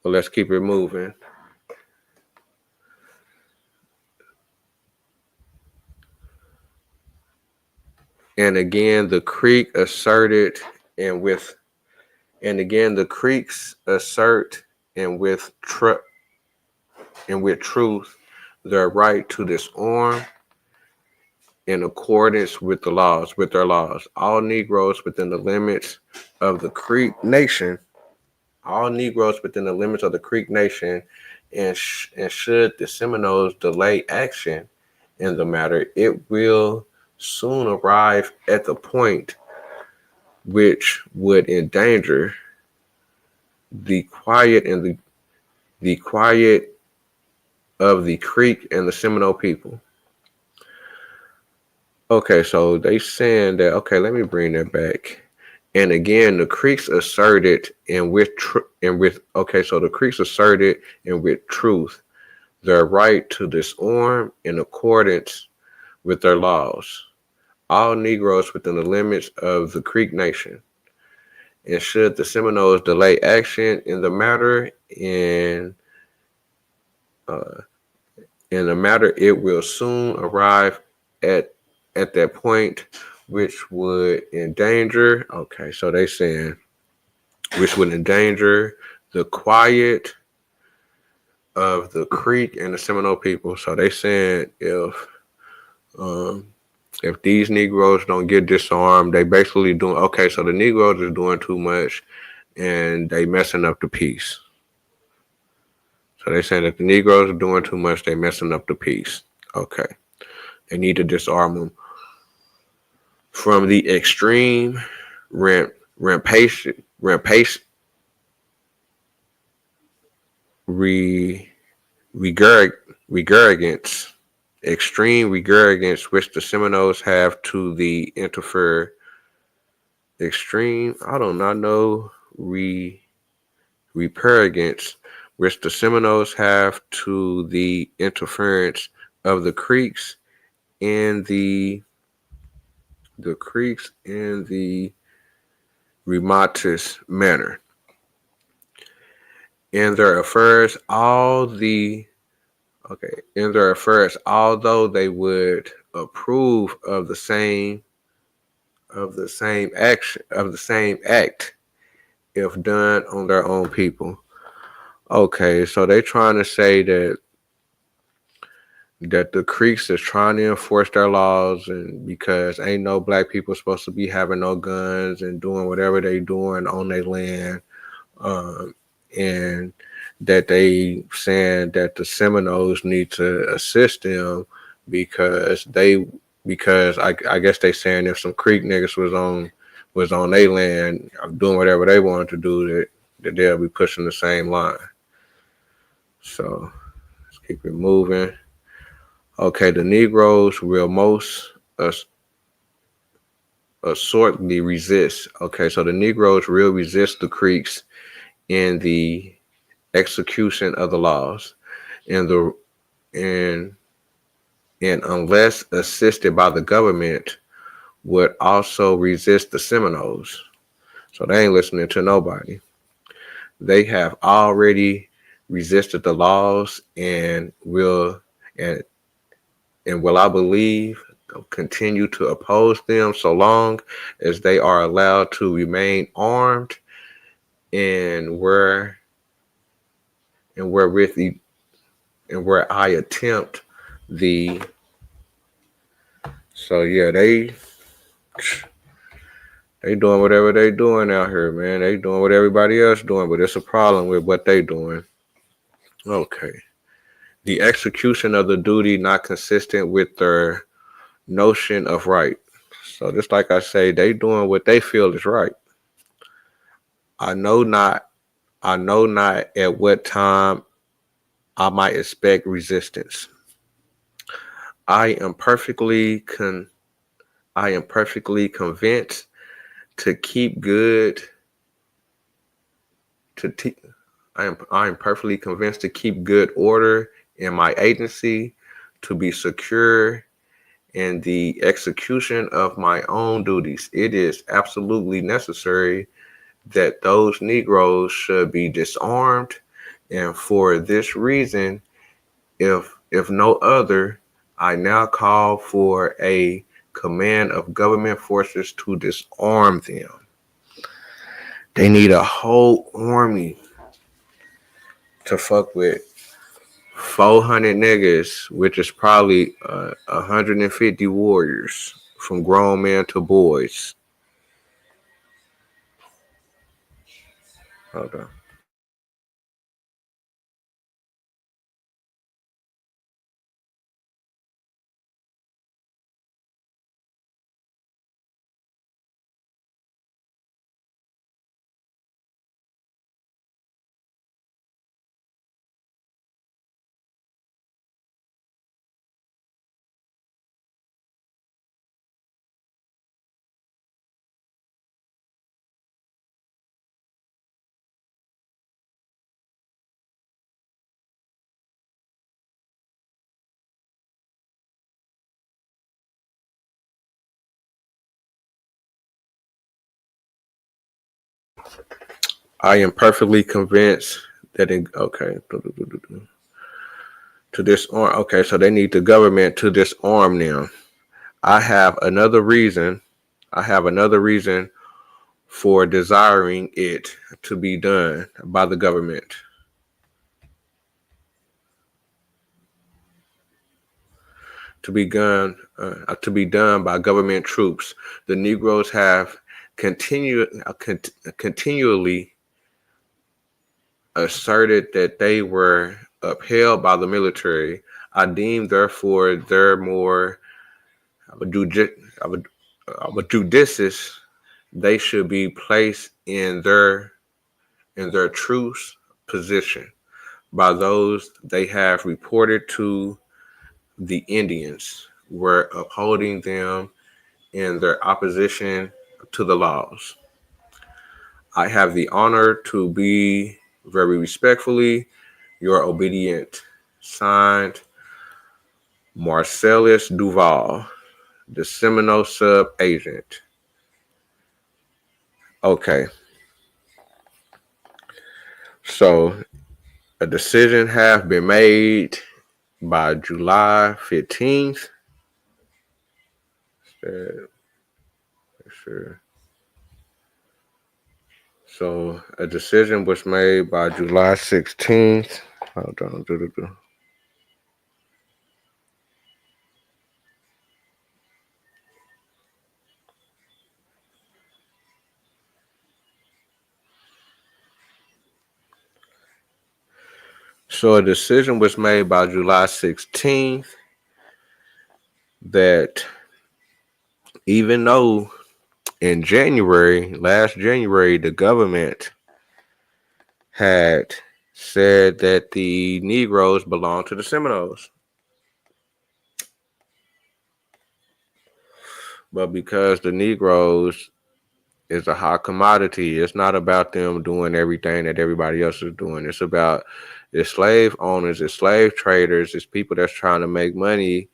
[SPEAKER 1] But let's keep it moving. And again, the Creek asserted, and with and again the Creeks assert, and with truth, their right to disarm in accordance with their laws. All Negroes within the limits of the Creek Nation, all Negroes within the limits of the Creek Nation, and should the Seminoles delay action in the matter, it will soon arrive at the point which would endanger the quiet and the quiet of the Creek and the Seminole people. Okay, so they saying that. Okay, let me bring that back. And again, the Creeks asserted, so the Creeks asserted, and with truth, their right to disarm in accordance with their laws. All Negroes within the limits of the Creek Nation. And should the Seminoles delay action in the matter, uh, it will soon arrive at that point, which would endanger. Okay, so they saying which would endanger the quiet of the Creek and the Seminole people. So they saying if these Negroes don't get disarmed, they basically doing okay. So the Negroes is doing too much, and they messing up the peace. So they saying that the Negroes are doing too much, they messing up the peace. Okay, they need to disarm them from the extreme rampage, regurgence, extreme regurgence which the Seminoles have to the interfere. Extreme, I do not know, repurgence which the Seminoles have to the interference of the Creeks and the remotus manner. In their affairs, although they would approve of the same act if done on their own people. Okay, so they trying to say that that the Creeks is trying to enforce their laws, and because ain't no black people supposed to be having no guns and doing whatever they doing on their land, um, and that they saying that the Seminoles need to assist them because I guess they saying if some Creek niggas was on their land doing whatever they wanted to do, that they'll be pushing the same line. So let's keep it moving. Okay, the Negroes will most assuredly resist. Okay, so the Negroes will resist the Creeks in the execution of the laws, and the and and unless assisted by the government, would also resist the Seminoles. So they ain't listening to nobody. They have already resisted the laws and and will I believe continue to oppose them so long as they are allowed to remain armed and where with the and where I attempt the so yeah they doing whatever they doing out here, man. They doing what everybody else doing, but it's a problem with what they doing. Okay. The execution of the duty not consistent with their notion of right. So just like I say, they doing what they feel is right. I know not I know not at what time I might expect resistance. I am perfectly con I am perfectly convinced to keep good to te- I am perfectly convinced to keep good order in my agency, to be secure in the execution of my own duties. It is absolutely necessary that those Negroes should be disarmed, and for this reason, if no other, I now call for a command of government forces to disarm them. They need a whole army to fuck with 400 niggas, which is probably 150 warriors, from grown men to boys. Hold on. I am perfectly convinced that okay, to disarm. Okay, so they need the government to disarm them. I have another reason. I have another reason for desiring it to be done by the government. To be done by government troops. The Negroes have continually asserted that they were upheld by the military. I deem therefore their more of a judicious they should be placed in their truce position by those they have reported to the Indians were upholding them in their opposition to the laws. I have the honor to be very respectfully your obedient signed Marcellus Duval, the Seminole sub agent. Okay, so a decision have been made by July 15th. Sure. So a decision was made by July 16th. Hold on. So a decision was made by July 16th that even though in January, last January, the government had said that the Negroes belong to the Seminoles, but because the Negroes is a hot commodity, it's not about them doing everything that everybody else is doing. It's about it's slave owners, it's slave traders, it's people that's trying to make money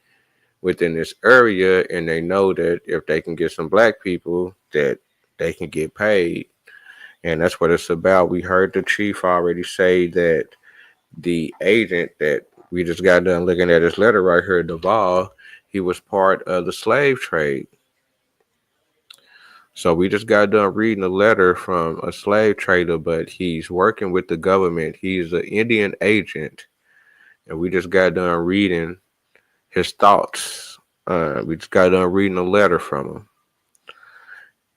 [SPEAKER 1] within this area, and they know that if they can get some black people, that they can get paid, and that's what it's about. We heard the chief already say that the agent that we just got done looking at his letter right here, Duval, he was part of the slave trade. So we just got done reading a letter from a slave trader, but he's working with the government. He's an Indian agent, and we just got done reading his thoughts. We just got done reading a letter from him,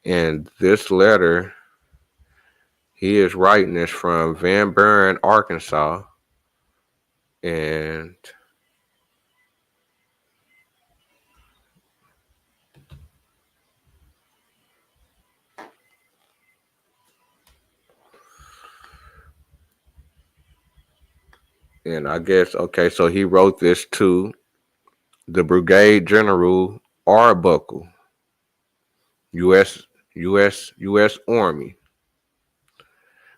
[SPEAKER 1] and this letter he is writing this from Van Buren, Arkansas, and I guess okay. So he wrote this to the Brigade General Arbuckle, U.S. U.S. Army,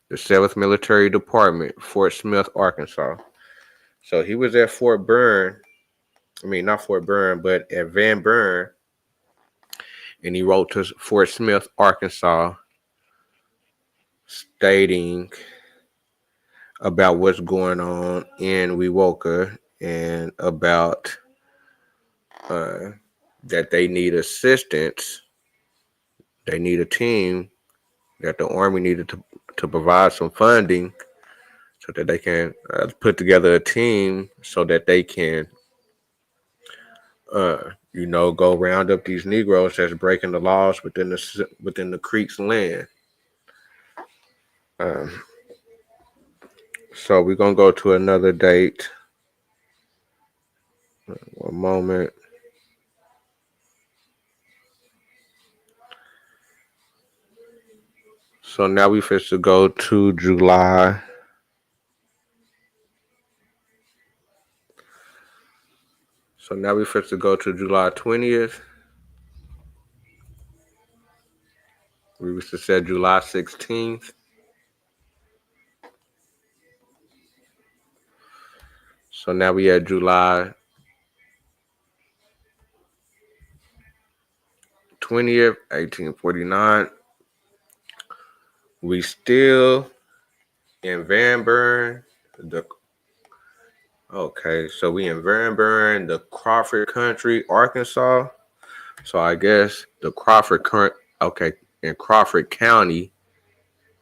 [SPEAKER 1] the 7th Military Department, Fort Smith, Arkansas. So he was at Fort Burn. I mean, not Fort Burn, but at Van Buren, and he wrote to Fort Smith, Arkansas, stating about what's going on in Wewoka and about uh, that they need assistance. They need a team. That the Army needed to provide some funding so that they can put together a team so that they can, go round up these Negroes that's breaking the laws within the Creek's land. Um, so we're gonna go to another date. One moment. So now we fit to go to July. So now we fit to go to July 20th. We used to say July 16th. So now we at July 20th, 1849. We still in Van Buren. The Okay, so we in Van Buren, the Crawford Country, Arkansas. So I guess the in Crawford County,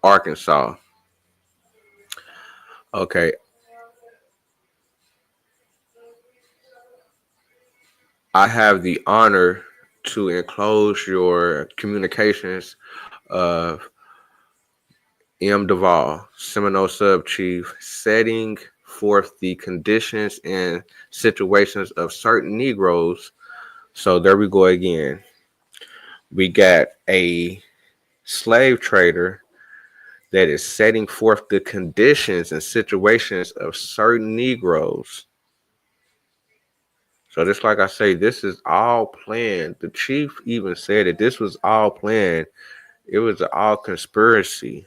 [SPEAKER 1] Arkansas. Okay, I have the honor to enclose your communications of M. Duval, Seminole Sub Chief, setting forth the conditions and situations of certain Negroes. So there we go again. We got a slave trader that is setting forth the conditions and situations of certain Negroes. So just like I say, this is all planned. The chief even said that this was all planned. It was all conspiracy.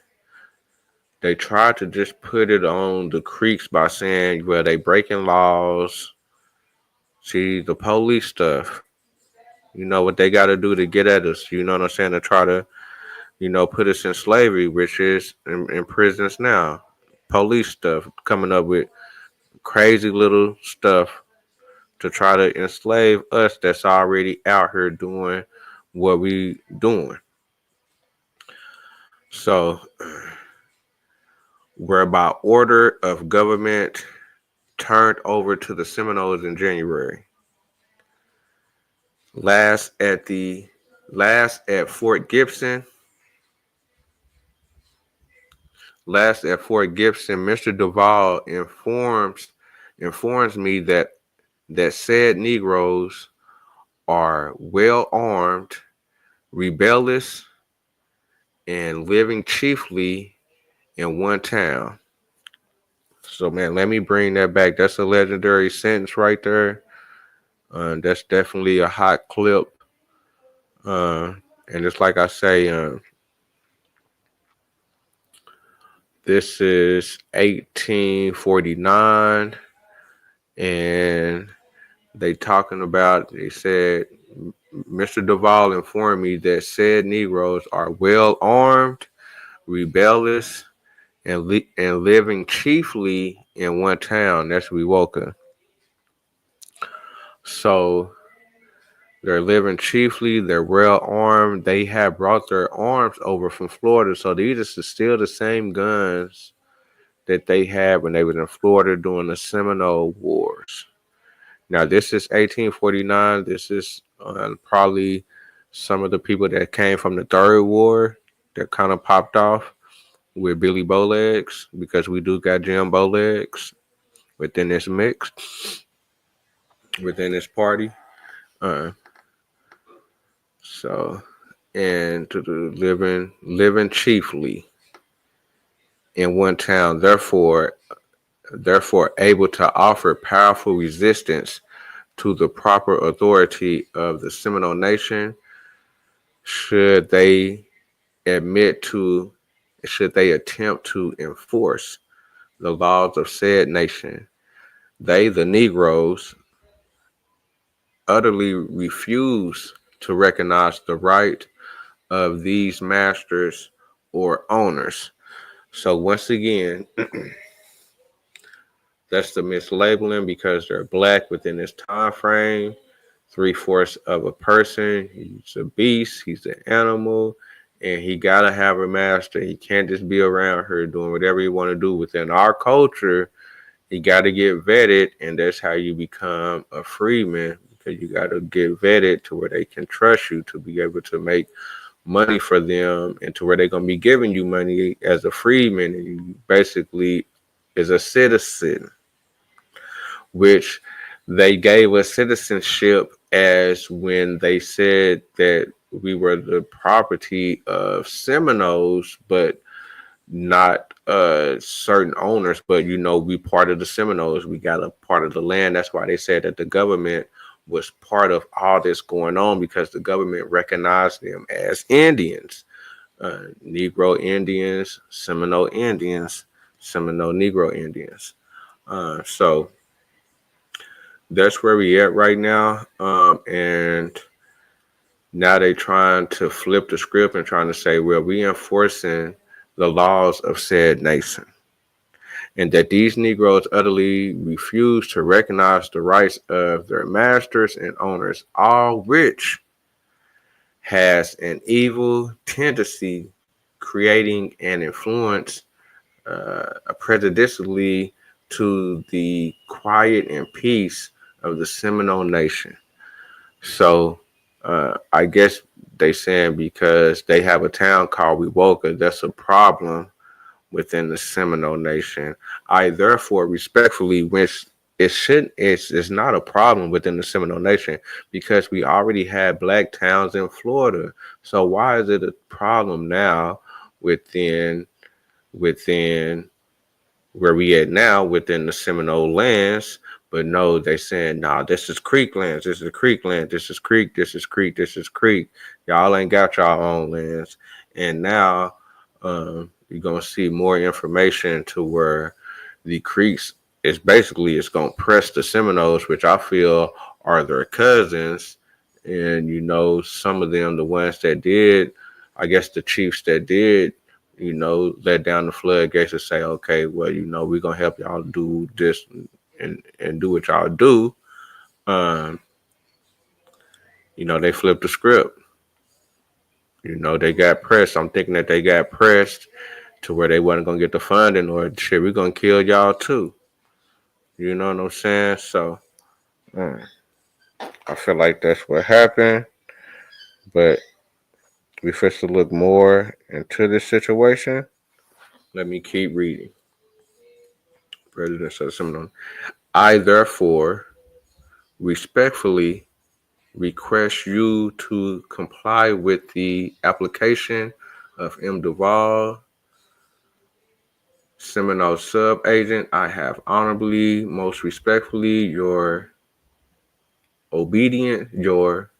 [SPEAKER 1] They tried to just put it on the Creeks by saying, well, they breaking laws. See, the police stuff. You know what they got to do to get at us. You know what I'm saying? To try to, put us in slavery, which is in prisons now. Police stuff, coming up with crazy little stuff to try to enslave us that's already out here doing what we doing. So we're by order of government turned over to the Seminoles in January. Last at Fort Gibson, last at Fort Gibson, Mr. Duval informs me that said Negroes are well armed, rebellious, and living chiefly in one town. So man, let me bring that back. That's a legendary sentence right there. That's definitely a hot clip. Uh, and it's like I say, this is 1849, and they said Mr. Duval informed me that said Negroes are well armed, rebellious, and living chiefly in one town. That's Wewoka. So they're living chiefly. They're well armed. They have brought their arms over from Florida. So these are still the same guns that they had when they were in Florida during the Seminole Wars. Now this is 1849. This is probably some of the people that came from the Third War that kind of popped off with Billy Bowlegs, because we do got Jim Bowlegs within this mix, within this party. Uh, so and to the living chiefly in one town, therefore able to offer powerful resistance to the proper authority of the Seminole Nation, should they admit to should they attempt to enforce the laws of said nation. They, the Negroes, utterly refuse to recognize the right of these masters or owners. So once again, that's the mislabeling, because they're black within this time frame. Three-fourths of a person. He's a beast. He's an animal, and he gotta have a master. He can't just be around her doing whatever he want to do. Within our culture, he got to get vetted, and that's how you become a freeman. Because you got to get vetted to where they can trust you to be able to make money for them, and to where they're gonna be giving you money as a freeman, and you basically is a citizen, which they gave us citizenship as when they said that we were the property of Seminoles, but not certain owners. But we part of the Seminoles. We got a part of the land. That's why they said that the government was part of all this going on, because the government recognized them as Indians, Negro Indians, Seminole Indians, Seminole Negro Indians. So that's where we at right now. And now they trying to flip the script and trying to say, well, we enforcing the laws of said nation, and that these Negroes utterly refuse to recognize the rights of their masters and owners, all which has an evil tendency, creating an influence prejudicially to the quiet and peace of the Seminole Nation. So I guess they saying because they have a town called Wewoka, that's a problem within the Seminole Nation. I therefore respectfully wish it's not a problem within the Seminole Nation, because we already had black towns in Florida. So why is it a problem now within where we at now within the Seminole lands? But no, they saying, nah, this is Creek lands, this is Creek land, this is Creek, this is Creek, this is Creek. Y'all ain't got y'all own lands. And now you're gonna see more information to where the Creeks is basically it's gonna press the Seminoles, which I feel are their cousins. And some of them, the ones that did, I guess the chiefs that did, let down the floodgates and say, okay, well, we're gonna help y'all do this and do what y'all do. Um, they flipped the script. They got pressed. I'm thinking that they got pressed to where they wasn't gonna get the funding, or shit, we're gonna kill y'all too. You know what I'm saying? So I feel like that's what happened. But we first to look more into this situation. Let me keep reading. President of the Seminoles. I therefore respectfully request you to comply with the application of M. Duval, Seminole sub-agent. I have honorably, most respectfully, your obedient, your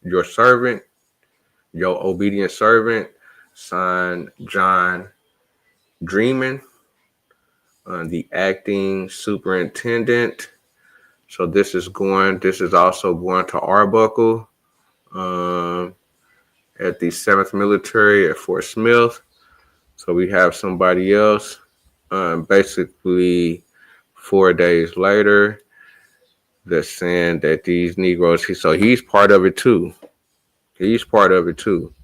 [SPEAKER 1] obedient servant, signed John Dreaman, the acting superintendent. So this is also going to Arbuckle, um, at the 7th Military at Fort Smith. So we have somebody else. Basically, 4 days later, they're saying that these Negroes, so he's part of it too. He's part of it too.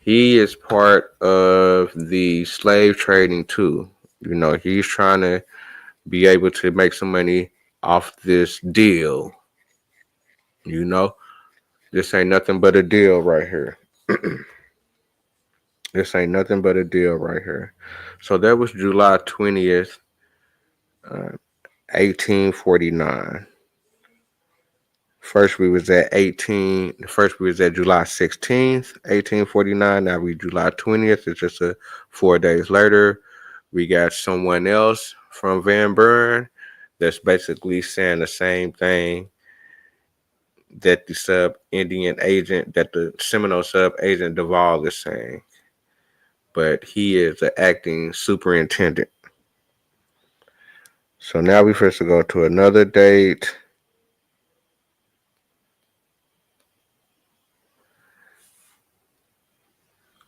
[SPEAKER 1] He is part of the slave trading too. You know, he's trying to be able to make some money off this deal. You know, this ain't nothing but a deal right here. This ain't nothing but a deal right here. So that was July 20th, 1849. First we was at July 16th, 1849. Now we July 20th. It's just 4 days later. We got someone else from Van Buren that's basically saying the same thing that the Seminole sub agent Duval is saying. But he is the acting superintendent. So now we first go to another date.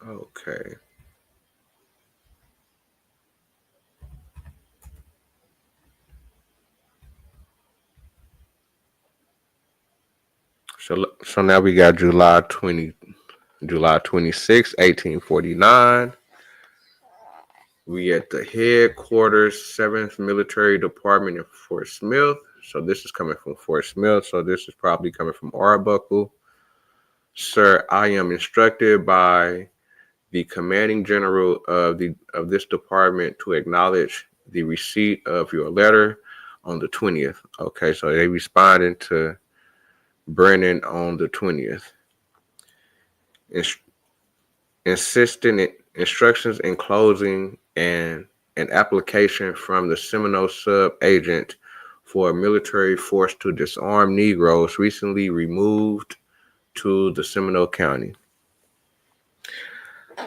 [SPEAKER 1] Okay. So now we got July 26, 1849. We at the headquarters, 7th Military Department in Fort Smith. So this is coming from Fort Smith. So this is probably coming from Arbuckle. Sir, I am instructed by the commanding general of this department to acknowledge the receipt of your letter on the 20th. Okay, so they responding to Brennan on the 20th. Insisting instructions enclosing an application from the Seminole sub-agent for a military force to disarm Negroes recently removed to the Seminole County.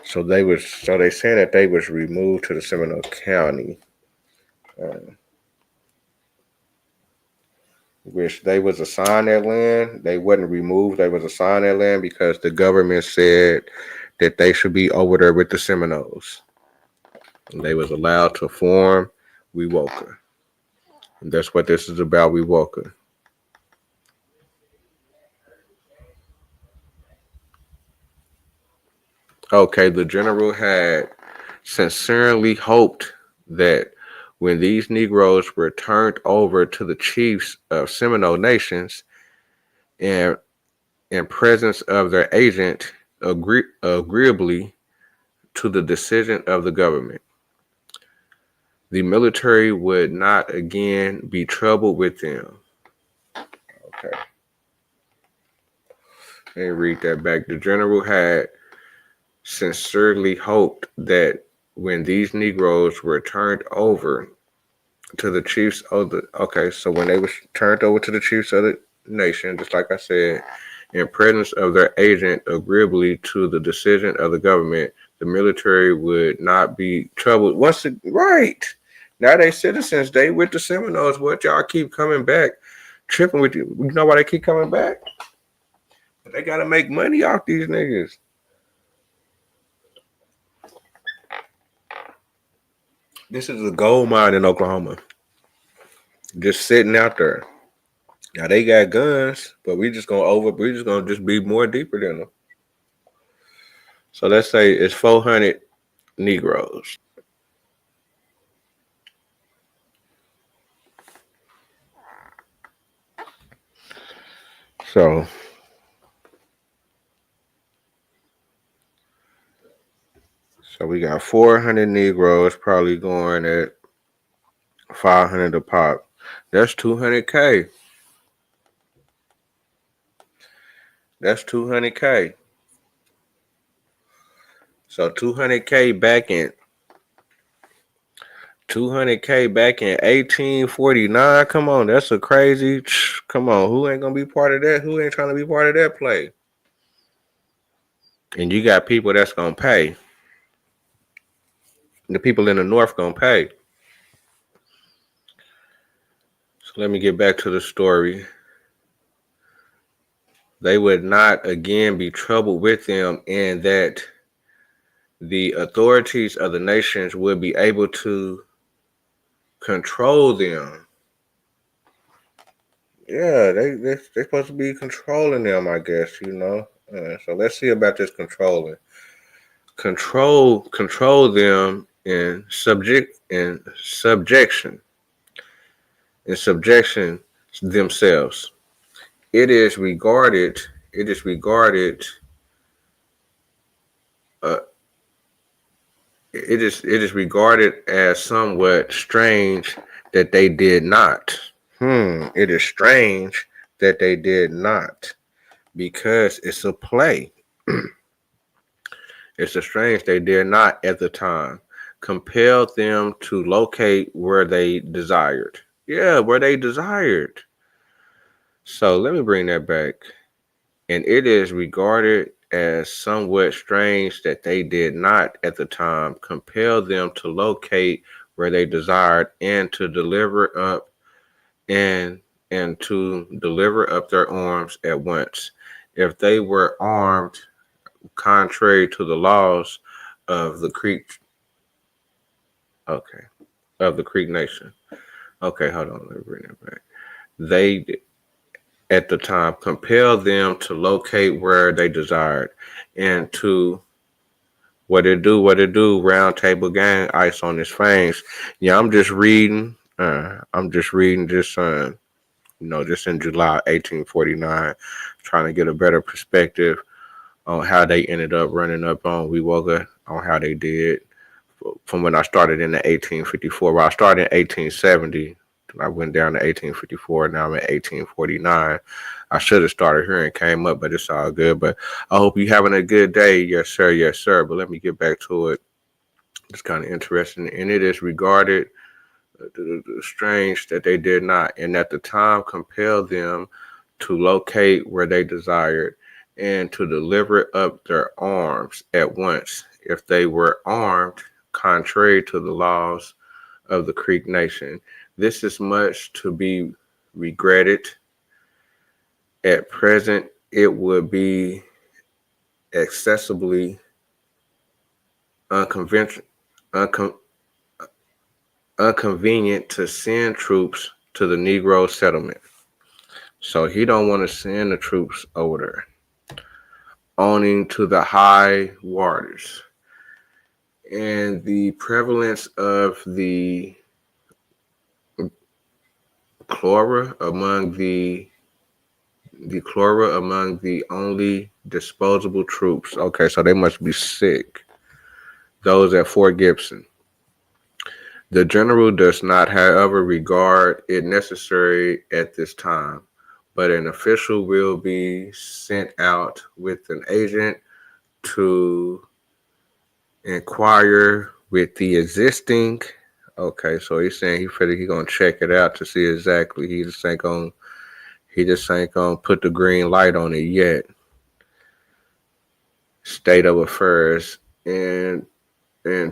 [SPEAKER 1] So they said that they was removed to the Seminole County, which they was assigned that land. They wasn't removed. They was assigned that land because the government said that they should be over there with the Seminoles. And they was allowed to form Wewoka. And that's what this is about, Wewoka. Okay, the general had sincerely hoped that when these Negroes were turned over to the chiefs of Seminole nations and in presence of their agent agreeably to the decision of the government, the military would not again be troubled with them. Okay. Let me read that back. The general had sincerely hoped that when these Negroes were turned over to the chiefs of the so when they was turned over to the chiefs of the nation, just like I said, in presence of their agent agreeably to the decision of the government, the military would not be troubled. Right. Now they citizens, they with the Seminoles. What y'all keep coming back, tripping with you? You know why they keep coming back? They gotta make money off these niggas. This is a gold mine in Oklahoma, just sitting out there. Now they got guns, but we just gonna just be more deeper than them. So let's say it's 400 Negroes. So we got 400 Negroes probably going at 500 a pop. That's 200K. That's 200K. So 200K back in 1849. Come on, that's a crazy. Come on, who ain't gonna be part of that? Who ain't trying to be part of that play? And you got people that's gonna pay. The people in the North gonna pay. So let me get back to the story. They would not again be troubled with them, and that the authorities of the nations would be able to control them. Yeah, they're supposed to be controlling them, I guess, you know. So let's see about this controlling. Control them in subjection themselves. It is regarded it is regarded uh, it is regarded as somewhat strange that they did not. It is strange that they did not, because it's a play. It's a strange they did not at the time compel them to locate where they desired. Yeah, where they desired. So let me bring that back. And it is regarded as somewhat strange that they did not at the time compel them to locate where they desired, and to deliver up and to deliver up their arms at once, if they were armed contrary to the laws of the Creek. Okay, of the Creek Nation. Okay, hold on, let me bring that back. They at the time compelled them to locate where they desired, and to what it do, round table gang, ice on his fangs. Yeah, I'm just reading. I'm just reading this, just in July 1849, trying to get a better perspective on how they ended up running up on Wewoga, on how they did. From when I started in the 1854, well, I started in 1870. I went down to 1854. Now I'm at 1849. I should have started here and came up, but it's all good. But I hope you're having a good day. Yes, sir. Yes, sir. But let me get back to it. It's kind of interesting. And it is regarded strange that they did not, and at the time compelled them to locate where they desired, and to deliver up their arms at once, if they were armed contrary to the laws of the Creek Nation. This is much to be regretted. At present, it would be excessively inconvenient to send troops to the Negro settlement. So he don't want to send the troops over there, owing to the high waters and the prevalence of the chlorella among the only disposable troops. Okay, so they must be sick. Those at Fort Gibson. The general does not, however, regard it necessary at this time, but an official will be sent out with an agent to inquire with the existing. Okay, so he's saying he gonna check it out to see exactly. He just ain't gonna put the green light on it yet. State of affairs, and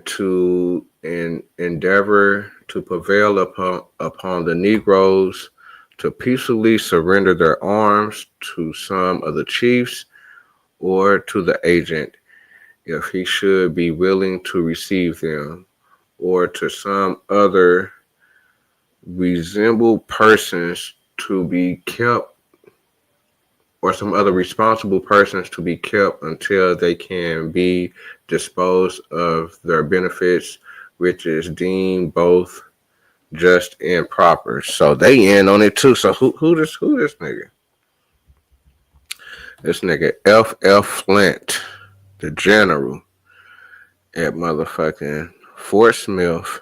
[SPEAKER 1] to endeavor to prevail upon the Negroes to peacefully surrender their arms to some of the chiefs, or to the agent, if he should be willing to receive them, or to some other reasonable persons to be kept, or some other responsible persons to be kept until they can be disposed of their benefits, which is deemed both just and proper. So they in on it too. So who this nigga? This nigga F. Flint, the general. at motherfucking Fort Smith.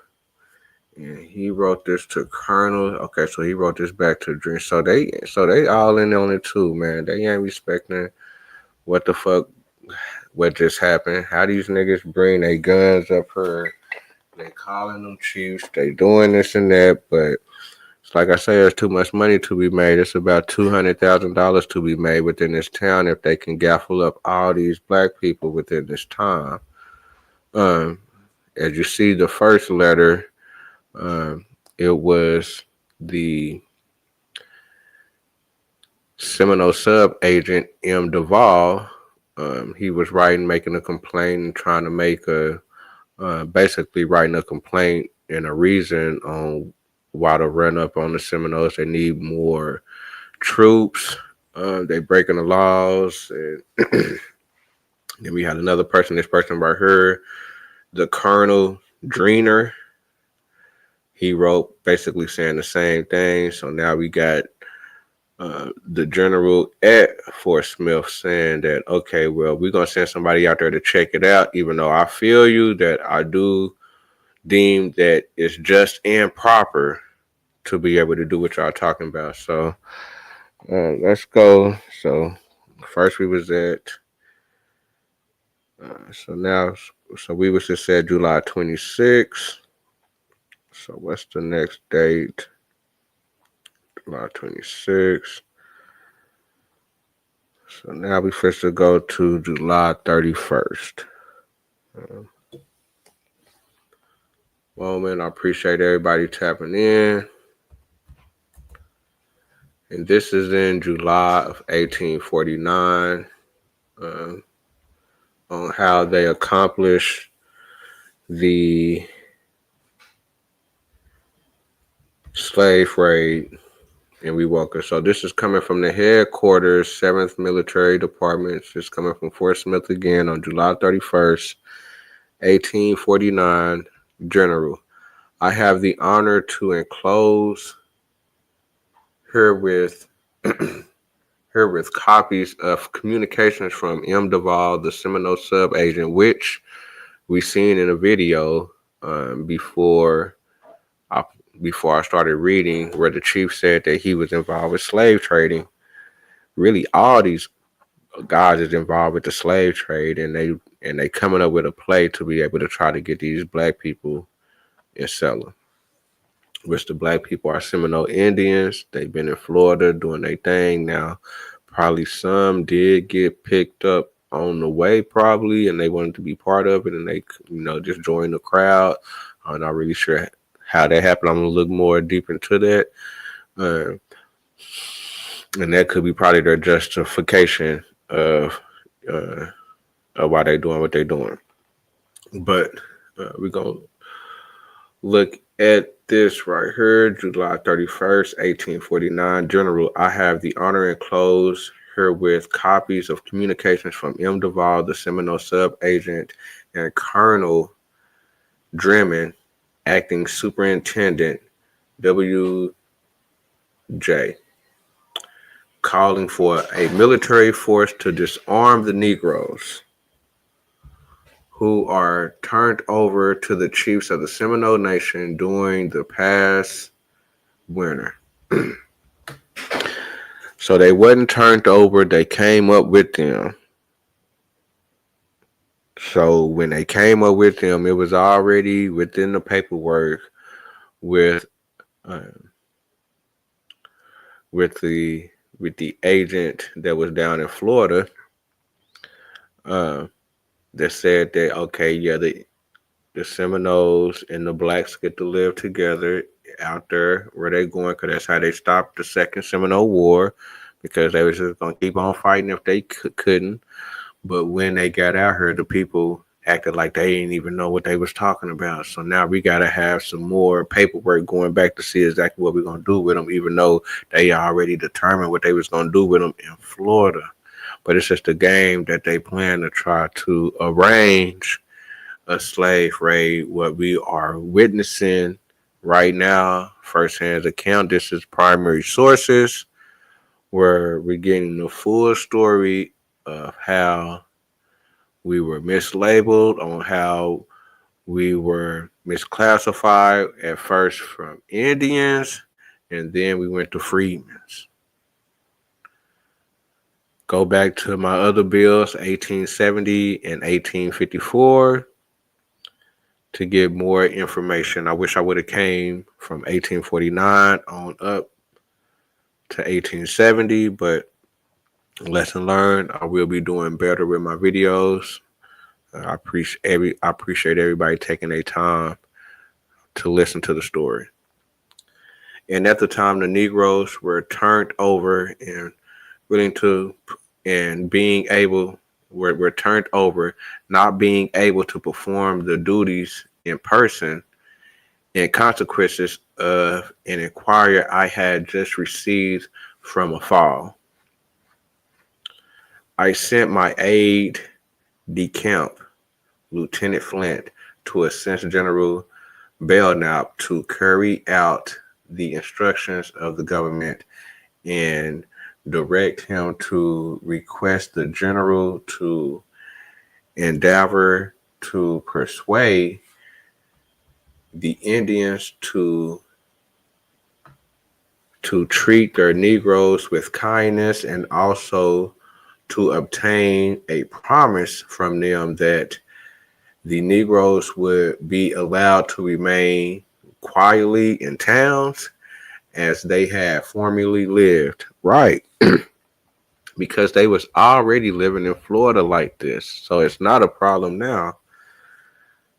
[SPEAKER 1] And he wrote this to Colonel. Okay, so he wrote this back to Dream. So they all in on it too, man. They ain't respecting what the fuck what just happened. How these niggas bring their guns up here. They calling them chiefs. They doing this and that, but it's like I say, there's too much money to be made. It's about $200,000 to be made within this town if they can gaffle up all these black people within this time. Um, as you see, the first letter, um, it was the Seminole sub agent M. Duvall. He was writing, making a complaint, and trying to make basically writing a complaint and a reason on why to run up on the Seminoles. They need more troops. They breaking the laws. And then we had another person, this person right here, the Colonel Dreener. He wrote basically saying the same thing. So now we got the general at Fort Smith saying that, okay, well, we're going to send somebody out there to check it out, even though I feel you that I do deem that it's just and proper to be able to do what y'all talking about. So let's go. So first we was at, so we was just said July 26th. So what's the next date? July 26th. So now we first to go to July 31st. Well, man, I appreciate everybody tapping in. And this is in July of 1849 on how they accomplished the slave raid in Wewoka. So this is coming from the headquarters, 7th Military Department. It's coming from Fort Smith again on July 31st, 1849. General, I have the honor to enclose herewith herewith copies of communications from M. Duvall, the Seminole sub agent, which we seen in a video before I started reading, where the chief said that he was involved with slave trading. Really, all these guys is involved with the slave trade, and they coming up with a play to be able to try to get these black people and sell them. Which the black people are Seminole Indians. They've been in Florida doing their thing. Now, probably some did get picked up on the way, probably, and they wanted to be part of it, and they, just joined the crowd. I'm not really sure how that happened. I'm gonna look more deep into that, and that could be probably their justification of why they're doing what they're doing. But we're gonna look at this right here, July 31st, 1849. General, I have the honor enclosed herewith copies of communications from M. Duvall, the Seminole sub agent, and Colonel Dremin, acting superintendent, W.J., calling for a military force to disarm the Negroes who are turned over to the chiefs of the Seminole Nation during the past winter. So they wasn't turned over, they came up with them. So when they came up with them, it was already within the paperwork with uh, with the agent that was down in Florida that said that, okay, yeah, the Seminoles and the blacks get to live together out there where they're going, because that's how they stopped the Second Seminole War, because they was just going to keep on fighting if they couldn't. But when they got out here, the people acted like they didn't even know what they was talking about. So now we got to have some more paperwork going back to see exactly what we're going to do with them, even though they already determined what they was going to do with them in Florida. But it's just a game that they plan to try to arrange a slave raid. What we are witnessing right now, firsthand account, this is primary sources, where we're getting the full story of how We were mislabeled on how we were misclassified at first from Indians, and then we went to freedmen's. Go back to my other bills, 1870 and 1854, to get more information. I wish I would have came from 1849 on up to 1870, but lesson learned. I will be doing better with my videos. I appreciate everybody taking their time to listen to the story. And at the time, the Negroes were turned over and willing to, and being able, were turned over, not being able to perform the duties in person, and consequences of an inquiry I had just received from a fall. I sent my aide de camp, Lieutenant Flint, to assist General Belknap to carry out the instructions of the government and direct him to request the general to endeavor to persuade the Indians to treat their Negroes with kindness, and also to obtain a promise from them that the Negroes would be allowed to remain quietly in towns as they had formerly lived. Right. Because they was already living in Florida like this. So it's not a problem now,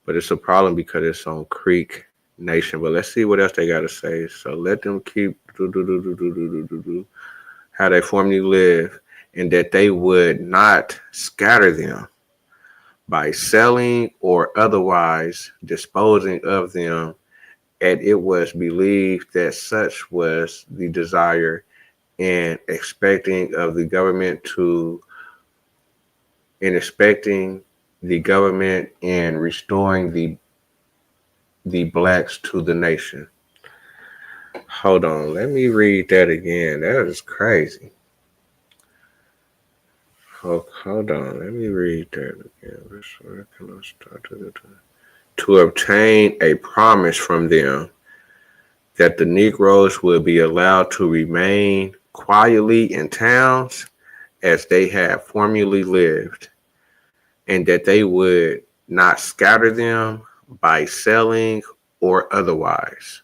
[SPEAKER 1] but it's a problem because it's on Creek Nation. But let's see what else they got to say. So let them keep how they formerly live, and that they would not scatter them by selling or otherwise disposing of them. And it was believed that such was the desire and expecting of the government to, in expecting the government and restoring the blacks to the nation. Hold on, let me read that again. That is crazy. Hold on, let me read that again. Where can I start? To obtain a promise from them that the Negroes would be allowed to remain quietly in towns as they had formerly lived, and that they would not scatter them by selling or otherwise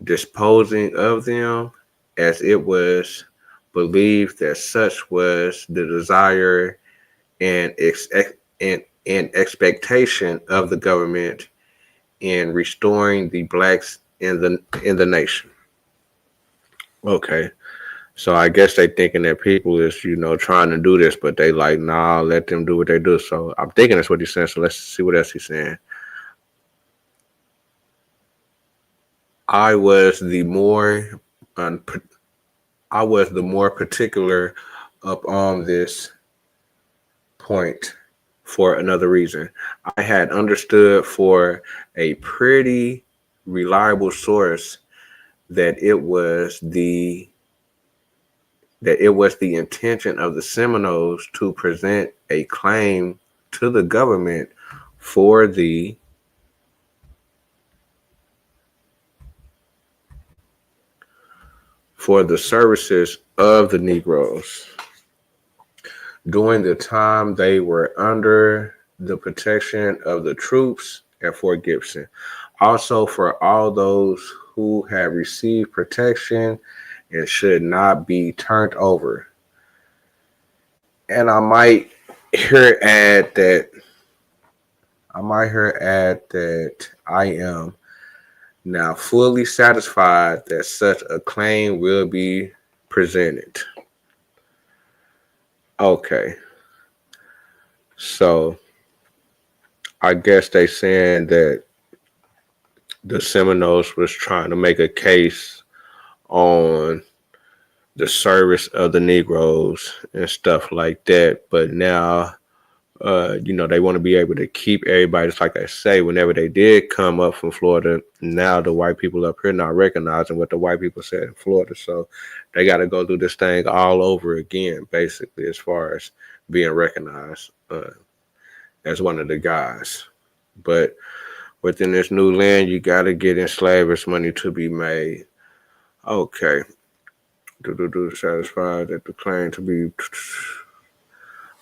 [SPEAKER 1] disposing of them, as it was believed that such was the desire and, and expectation of the government in restoring the blacks in the nation. Okay. So I guess they thinking that people is, trying to do this, but they like, nah, let them do what they do. So I'm thinking that's what he's saying. So let's see what else he's saying. I was the more I was the more particular upon this point for another reason. I had understood for a pretty reliable source that it was the intention of the Seminoles to present a claim to the government for the services of the Negroes during the time they were under the protection of the troops at Fort Gibson. Also, for all those who have received protection and should not be turned over. And I might here add that I am now fully satisfied that such a claim will be presented. Okay, so I guess they saying that the Seminoles was trying to make a case on the service of the Negroes and stuff like that, but now they want to be able to keep everybody. Just like I say, whenever they did come up from Florida, now the white people up here not recognizing what the white people said in Florida. So they got to go through this thing all over again, basically, as far as being recognized. as one of the guys. But within this new land, you got to get enslavers money to be made. Okay. Do satisfied that the claim to be.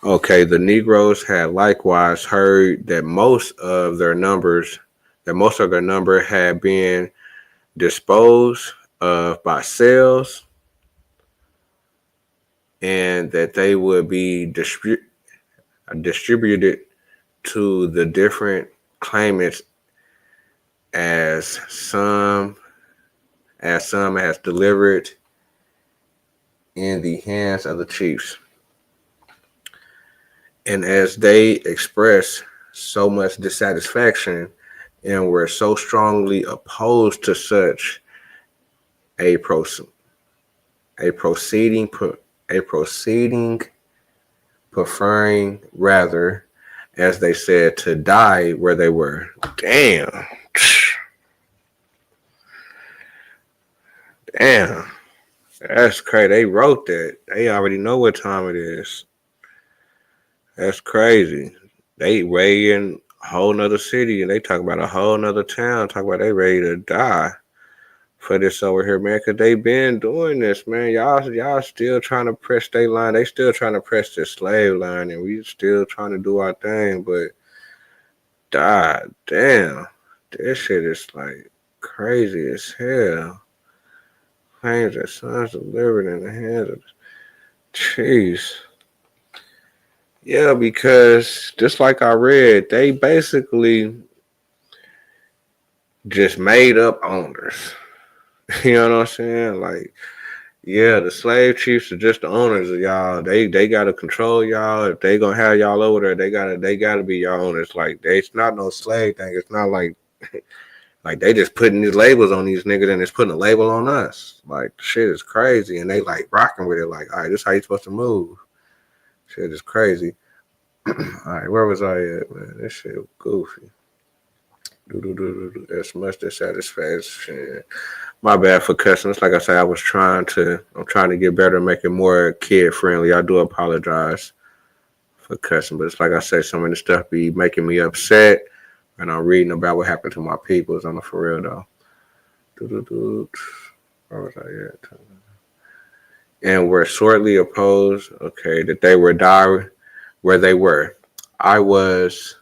[SPEAKER 1] Okay, the Negroes had likewise heard that most of their number had been disposed of by sales, and that they would be distributed to the different claimants as some has delivered in the hands of the chiefs. And as they expressed so much dissatisfaction and were so strongly opposed to such a, pro- a proceeding, a proceeding, preferring rather, as they said, to die where they were. Damn. Damn. That's crazy. They wrote that. They already know what time it is. That's crazy. They way in a whole nother city and they talk about a whole nother town, talk about they ready to die for this over here, man, because they been doing this, man. Y'all still trying to press their line. They still trying to press the slave line, and we still trying to do our thing, but god damn, this shit is like crazy as hell. Claims that sons delivered in the hands of jeez. Yeah, because just like I read, they basically just made up owners. You know what I'm saying? Like, yeah, the slave chiefs are just the owners of y'all. They gotta control y'all. If they gonna have y'all over there, they gotta be y'all owners. Like, it's not no slave thing. It's not like like they just putting these labels on these niggas and it's putting a label on us. Like, shit is crazy, and they like rocking with it. Like, all right, this is how you supposed to move. Shit is crazy. All right, where was I at, man? This shit was goofy. As much dissatisfaction. My bad for cussing. It's like I said, I'm trying to get better and make it more kid friendly. I do apologize for cussing, but it's like I said, some of the stuff be making me upset, and I'm reading about what happened to my peoples on the for real though. Where was I at? And were sorely opposed. Okay, that they were die where they were. I was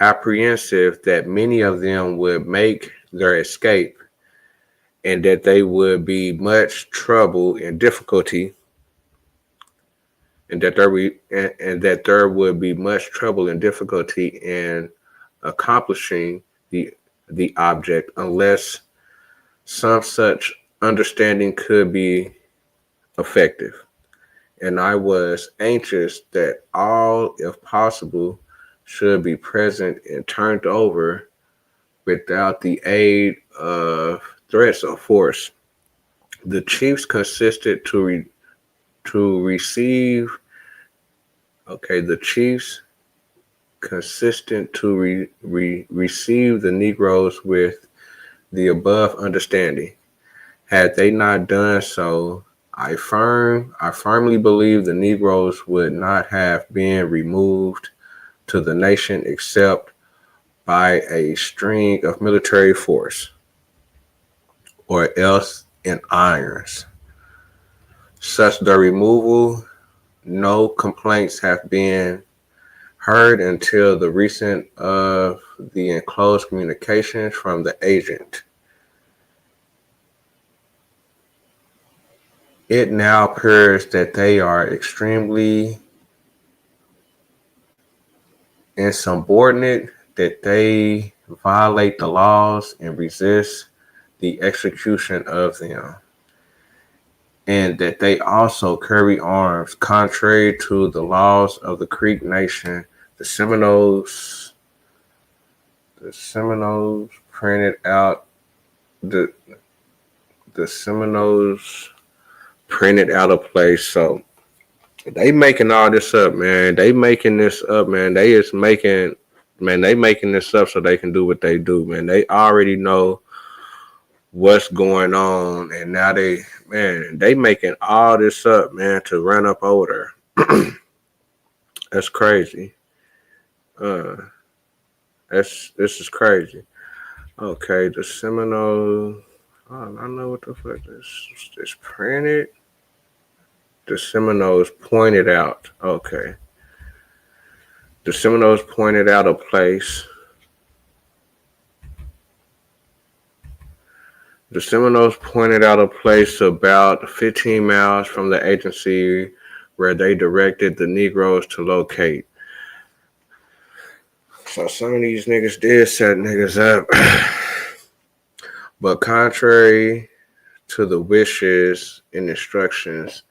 [SPEAKER 1] apprehensive that many of them would make their escape and that they would be much trouble and difficulty and that there would be much trouble and difficulty in accomplishing the object unless some such understanding could be effective. And I was anxious that all, if possible, should be present and turned over without the aid of threats of force. The chiefs consisted to receive. Okay, the chiefs consistent to receive the Negroes with the above understanding. Had they not done so, I firmly believe the Negroes would not have been removed to the nation except by a string of military force, or else in irons. Such the removal, no complaints have been heard until the recent of the enclosed communications from the agent. It now appears that they are extremely insubordinate, that they violate the laws and resist the execution of them, and that they also carry arms contrary to the laws of the Creek Nation. The Seminoles printed out the Seminoles printed out a place. So they making all this up, man. They making this up, man. They making this up so they can do what they do, man. They already know what's going on, and now they making all this up, man, to run up over there. That's crazy. Uh, this is crazy. Okay, the Seminoles. I don't know what the fuck this printed. The Seminoles pointed out. Okay, the Seminoles pointed out a place. The Seminoles pointed out a place about 15 miles from the agency where they directed the Negroes to locate. So some of these niggas did set niggas up. But contrary to the wishes and instructions,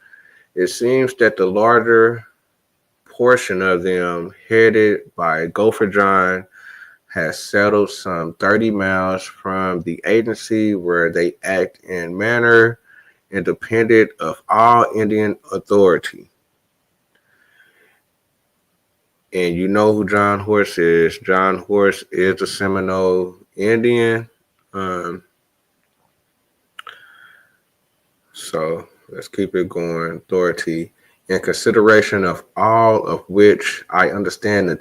[SPEAKER 1] it seems that the larger portion of them, headed by Gopher John, has settled some 30 miles from the agency where they act in manner independent of all Indian authority. And you know who John Horse is. John Horse is a Seminole Indian. Um, so let's keep it going. Authority. In consideration of all of which I understand the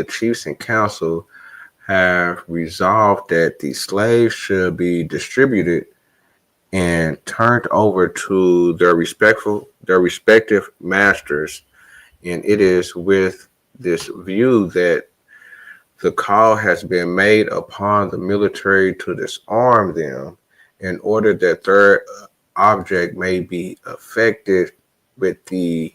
[SPEAKER 1] chiefs and council have resolved that the slaves should be distributed and turned over to their respective masters. And it is with this view that the call has been made upon the military to disarm them in order that their object may be effective with the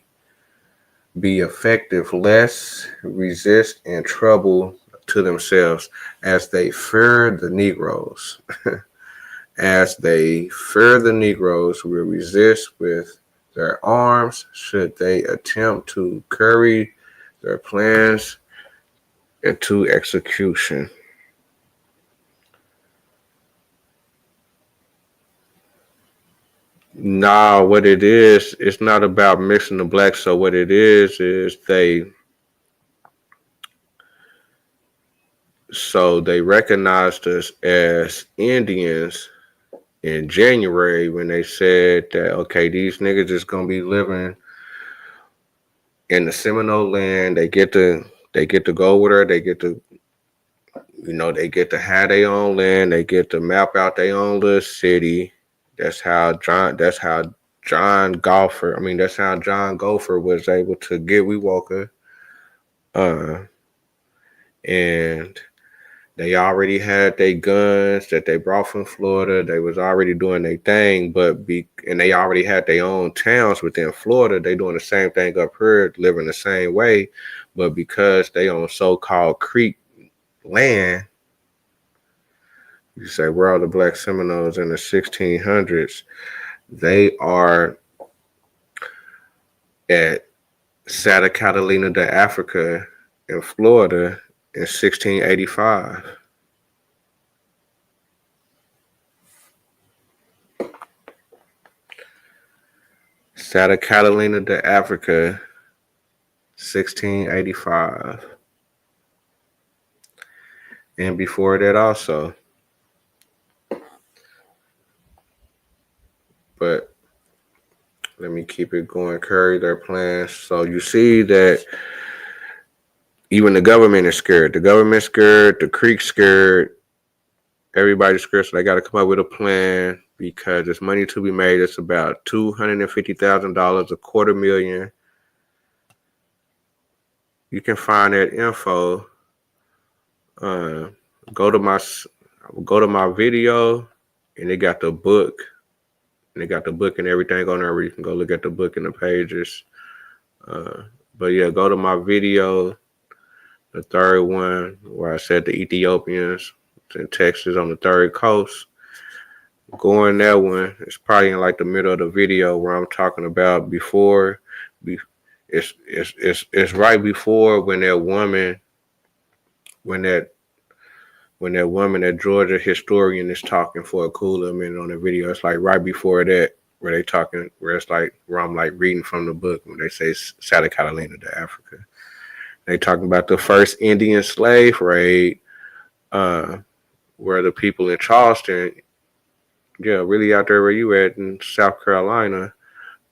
[SPEAKER 1] be effective, less resist and trouble to themselves as they fear the Negroes. As they fear the Negroes will resist with their arms should they attempt to carry their plans into execution. Nah, what it is, it's not about mixing the blacks. So what it is they recognized us as Indians in January when they said that okay, these niggas is gonna be living in the Seminole land. They get to go with her. They get to they get to have their own land. They get to map out their own little city. That's how John. That's how John Golfer. I mean, that's how John Gopher was able to get Wewoka. Uh, and they already had their guns that they brought from Florida. They was already doing their thing, and they already had their own towns within Florida. They doing the same thing up here, living the same way, but because they on so-called Creek land, you say where are the Black Seminoles in the 1600s? They are at Santa Catalina de Africa in Florida in 1685. Santa Catalina de Africa, 1685. And before that also. But let me keep it going. Curry their plans. So you see that even the government is scared. The government's scared. The Creek's scared. Everybody's scared. So they got to come up with a plan because there's money to be made. It's about $250,000, $250,000. You can find that info. Uh, go to my video, and they got the book. And they got the book and everything on there where you can go look at the book and the pages. But yeah, go to my video, the third one, where I said the Ethiopians in Texas on the third coast. Go in that one. It's probably in like the middle of the video where I'm talking about before. It's right before when that woman, when that Georgia historian is talking for a cool minute on the video. It's like right before that where they talking, where it's like where I'm like reading from the book when they say Santa Catalina to Africa. They talking about the first Indian slave raid, where the people in Charleston, yeah, really out there where you at in South Carolina,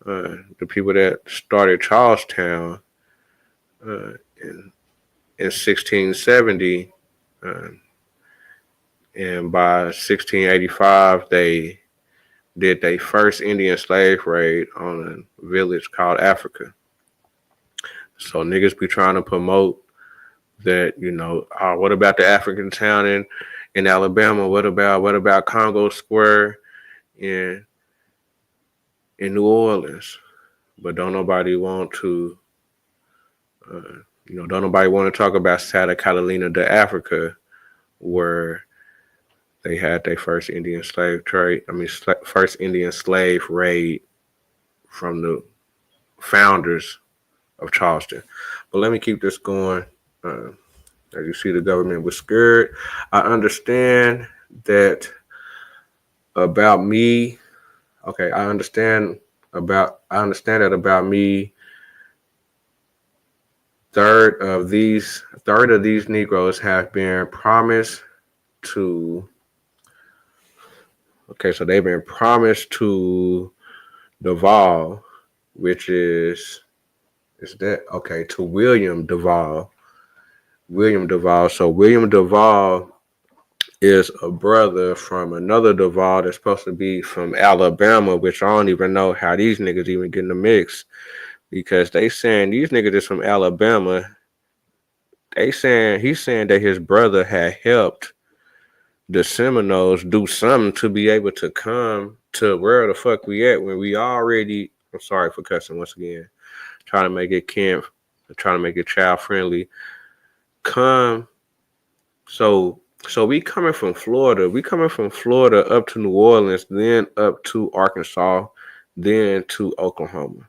[SPEAKER 1] the people that started Charlestown, and in 1670, uh, and by 1685 they did their first Indian slave raid on a village called Africa. So niggas be trying to promote that, what about the African town in Alabama? What about Congo Square in New Orleans? But uh, don't nobody want to talk about Santa Catalina de Africa, where they had their first Indian slave trade. I mean, first Indian slave raid from the founders of Charleston. But let me keep this going. Uh, as you see, the government was scared. I understand that about me. Okay, I understand that about me. Third of these Negroes have been promised to. Okay, so they've been promised to Duval, which is that okay, to William Duval. William Duval. So William Duval is a brother from another Duval that's supposed to be from Alabama, which I don't even know how these niggas even get in the mix, because they saying these niggas is from Alabama. He's saying that his brother had helped the Seminoles do something to be able to come to where the fuck we at when we already. I'm sorry for cussing once again. Trying to make it trying to make it child friendly. Come, so we coming from Florida. We coming from Florida up to New Orleans, then up to Arkansas, then to Oklahoma.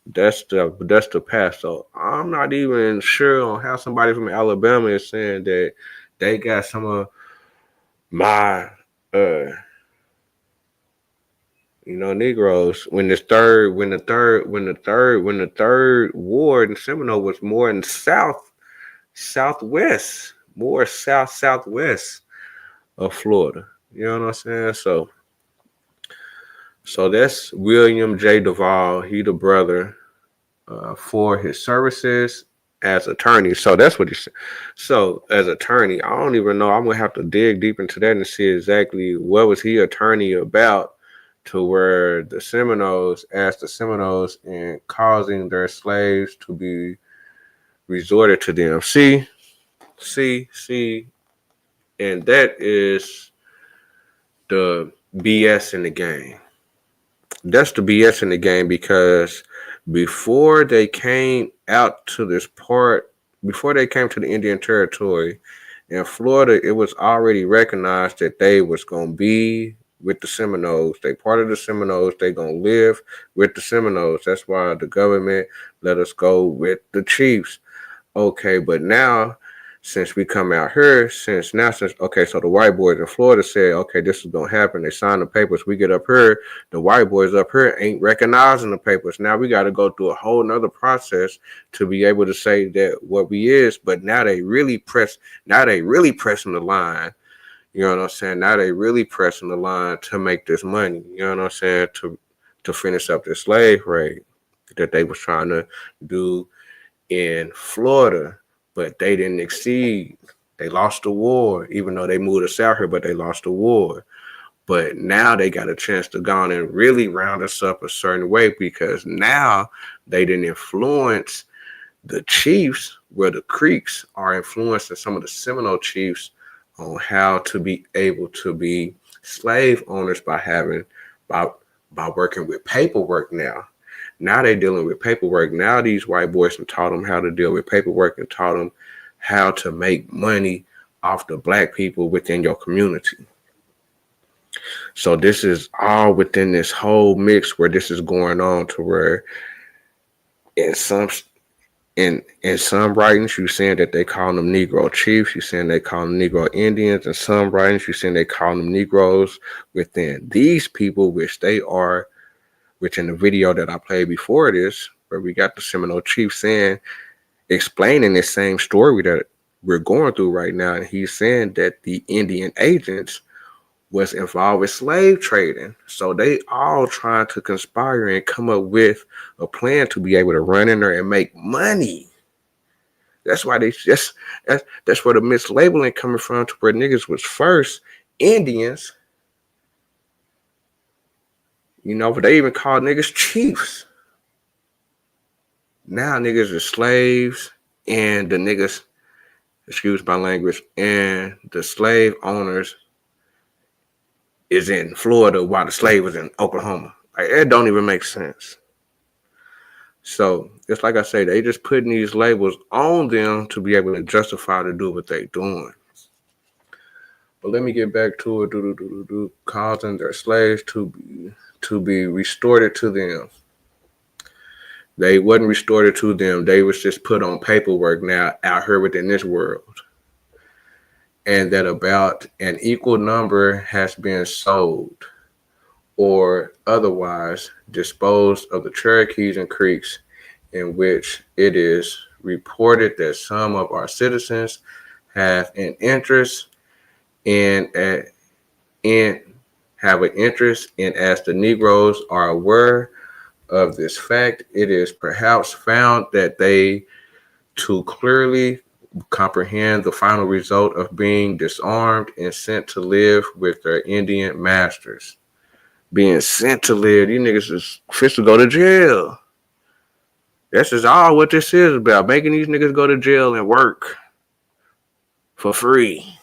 [SPEAKER 1] That's the path. So I'm not even sure on how somebody from Alabama is saying that they got some of my uh Negroes when the third war in Seminole was more in southwest, more southwest of Florida. You know what I'm saying? So that's William J. Duval. He the brother for his services as attorney. So that's what he said. So as attorney, I don't even know. I'm gonna have to dig deep into that and see exactly what was he attorney about to where the Seminoles asked the Seminoles and causing their slaves to be resorted to them. See, and that is the BS in the game. That's the BS in the game because before they came out to this part, before they came to the Indian Territory in Florida, it was already recognized that they was gonna be with the Seminoles. They part of the Seminoles. They gonna live with the Seminoles. That's why the government let us go with the Chiefs. Okay, but now since we come out here, so the white boys in Florida said, okay, this is gonna happen. They sign the papers. We get up here, the white boys up here ain't recognizing the papers. Now we got to go through a whole nother process to be able to say that what we is. But now they really pressing the line. You know what I'm saying? Now they really pressing the line to make this money. You know what I'm saying? To finish up the slave rate that they was trying to do in Florida, but they didn't exceed. They lost the war, even though they moved us out here, but they lost the war. But now they got a chance to go on and really round us up a certain way because now they didn't influence the chiefs where the Creeks are influencing some of the Seminole chiefs on how to be able to be slave owners by working with paperwork now. Now they dealing with paperwork. Now these white boys have taught them how to deal with paperwork and taught them how to make money off the black people within your community. So this is all within this whole mix where this is going on to where in some in some writings you saying that they call them Negro chiefs, you saying they call them Negro Indians, and some writings you saying they call them Negroes within these people, which in the video that I played before this, where we got the Seminole chief explaining this same story that we're going through right now. And he's saying that the Indian agents was involved with slave trading. So they all trying to conspire and come up with a plan to be able to run in there and make money That's why that's where the mislabeling coming from, to where niggas was first Indians, but they even called niggas chiefs. Now niggas are slaves, and the niggas, excuse my language, and the slave owners is in Florida while the slave was in Oklahoma. Like, it don't even make sense. So it's like I say, they just putting these labels on them to be able to justify to do what they doing. But let me get back to it. Causing their slaves to be restored to them. They wasn't restored to them. They was just put on paperwork now out here within this world. And that about an equal number has been sold or otherwise disposed of the Cherokees and Creeks, in which it is reported that some of our citizens have an interest in have an interest in. As the Negroes are aware of this fact, it is perhaps found that they to clearly comprehend the final result of being disarmed and sent to live with their Indian masters. Being sent to live, these niggas is fit to go to jail. That's just all what this is about. Making these niggas go to jail and work for free.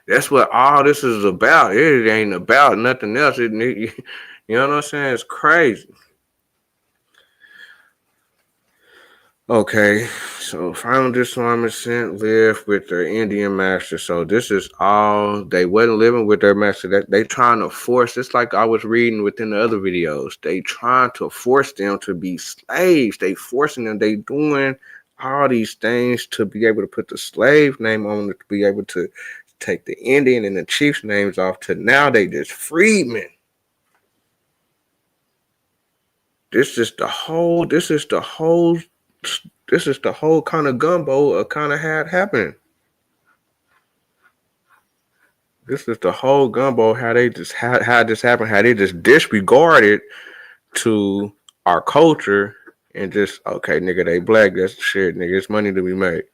[SPEAKER 1] That's what all this is about. It ain't about nothing else. You know what I'm saying? It's crazy. Okay, so final disarmament sent live with their Indian master. So this is all, they wasn't living with their master. That they trying to force, just like I was reading within the other videos. They trying to force them to be slaves. They forcing them. They doing all these things to be able to put the slave name on it, to be able to take the Indian and the chief's names off. To now they just freedmen. This is the whole kind of gumbo of kind of had happened. This is the whole gumbo how they just had this happen, how they just disregarded to our culture and just, okay, nigga, they black, that's the shit, nigga, it's money to be made.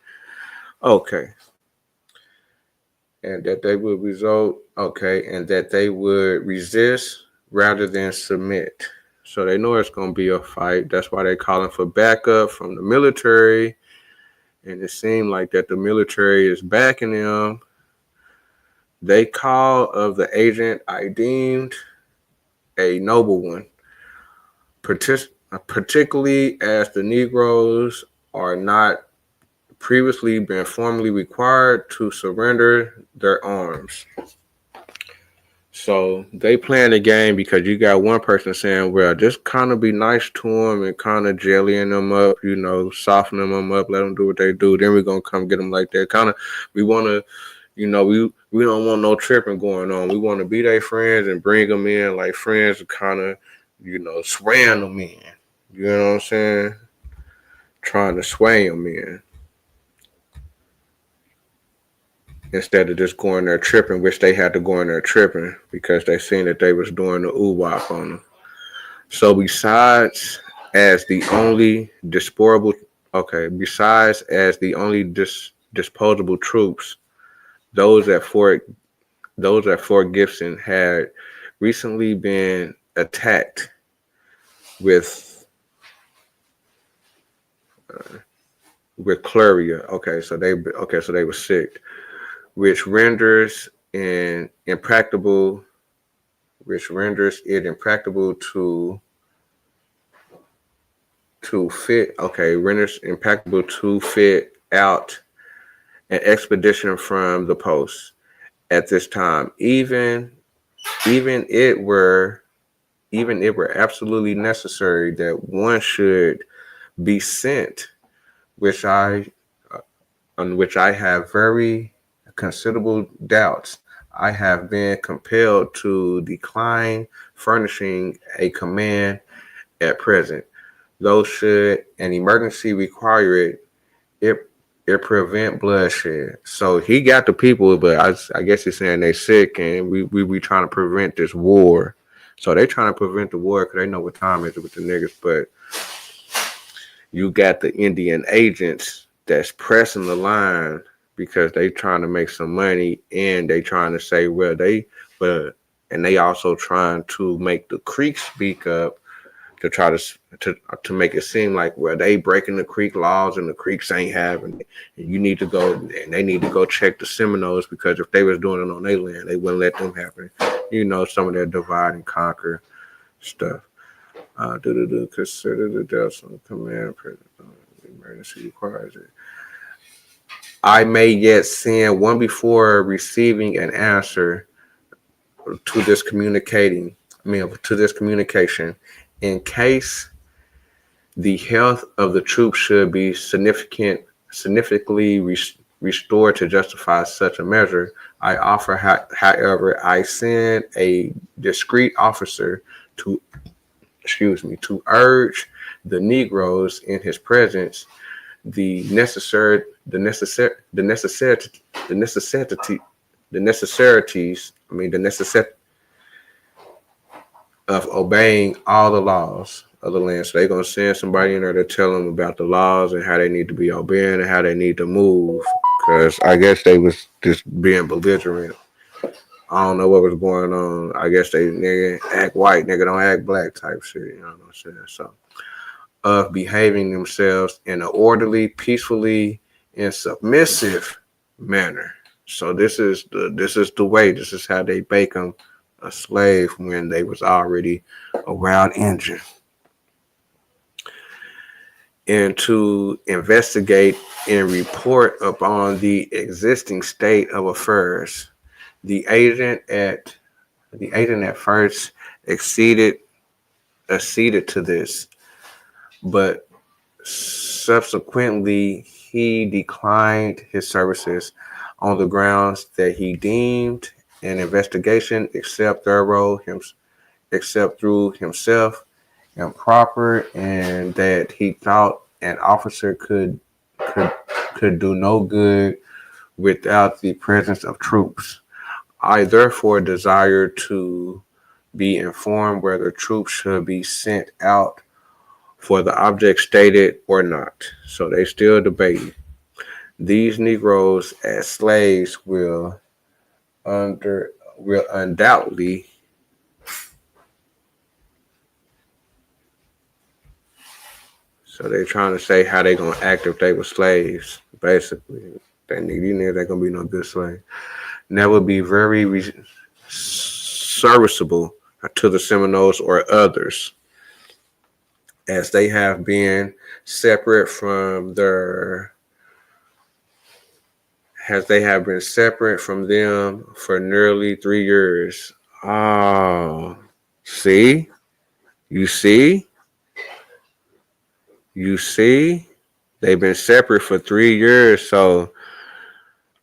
[SPEAKER 1] Okay. And that they would and that they would resist rather than submit. So they know it's going to be a fight. That's why they're calling for backup from the military. And it seemed like that the military is backing them. They call of the agent I deemed a noble one, particularly as the Negroes are not previously been formally required to surrender their arms. So they playing the game because you got one person saying, well, just kind of be nice to them and kind of jellying them up, softening them up, let them do what they do. Then we're going to come get them like that. Kind of, we want to, we don't want no tripping going on. We want to be their friends and bring them in like friends to kind of, swaying them in. You know what I'm saying? Trying to sway them in. Instead of just going there tripping, which they had to go in there tripping because they seen that they was doing the oo-wop on them. So besides as the only disposable troops, those at Fort Gibson had recently been attacked with chloria. So they were sick, which renders it impracticable to fit out an expedition from the post at this time, even it were absolutely necessary that one should be sent, on which I have very considerable doubts. I have been compelled to decline furnishing a command at present. Though should an emergency require it prevent bloodshed. So he got the people, but I guess he's saying they sick and we trying to prevent this war. So they trying to prevent the war because they know what time it is with the niggas. But You got the Indian agents that's pressing the line because they trying to make some money, and they trying to say, well, but and they also trying to make the Creek speak up to try to make it seem like, well, they breaking the Creek laws and the Creeks ain't having it. And you need to go, and they need to go check the Seminoles, because if they was doing it on their land, they wouldn't let them happen. Some of that divide and conquer stuff. Consider the death on command. Emergency requires it. I may yet send one before receiving an answer to this communicating. To this communication, in case the health of the troops should be significantly restored to justify such a measure. I offer, however, I send a discreet officer to to urge the Negroes in his presence the necessary the necessary the necessity the necessity the necessities the necessity of obeying all the laws of the land. So they're gonna send somebody in there to tell them about the laws and how they need to be obeying and how they need to move. Cause I guess they was just being belligerent. I don't know what was going on. I guess they nigga act white, nigga don't act black type shit. You know what I'm saying? So of behaving themselves in an orderly, peacefully, and submissive manner. So this is the way. This is how they bake them a slave when they was already a wild Indian. And to investigate and report upon the existing state of affairs. The agent at first acceded to this, but subsequently he declined his services on the grounds that he deemed an investigation except through himself improper, and that he thought an officer could could do no good without the presence of troops. I therefore desire to be informed whether troops should be sent out for the object stated or not. So they still debate. These Negroes as slaves will undoubtedly. So they're trying to say how they gonna act if they were slaves. Basically, these niggas ain't gonna be no good slave. Never be very serviceable to the Seminoles or others, as they have been separate from their as they have been separate from them for nearly 3 years. Oh, see, you see, you see, they've been separate for 3 years. So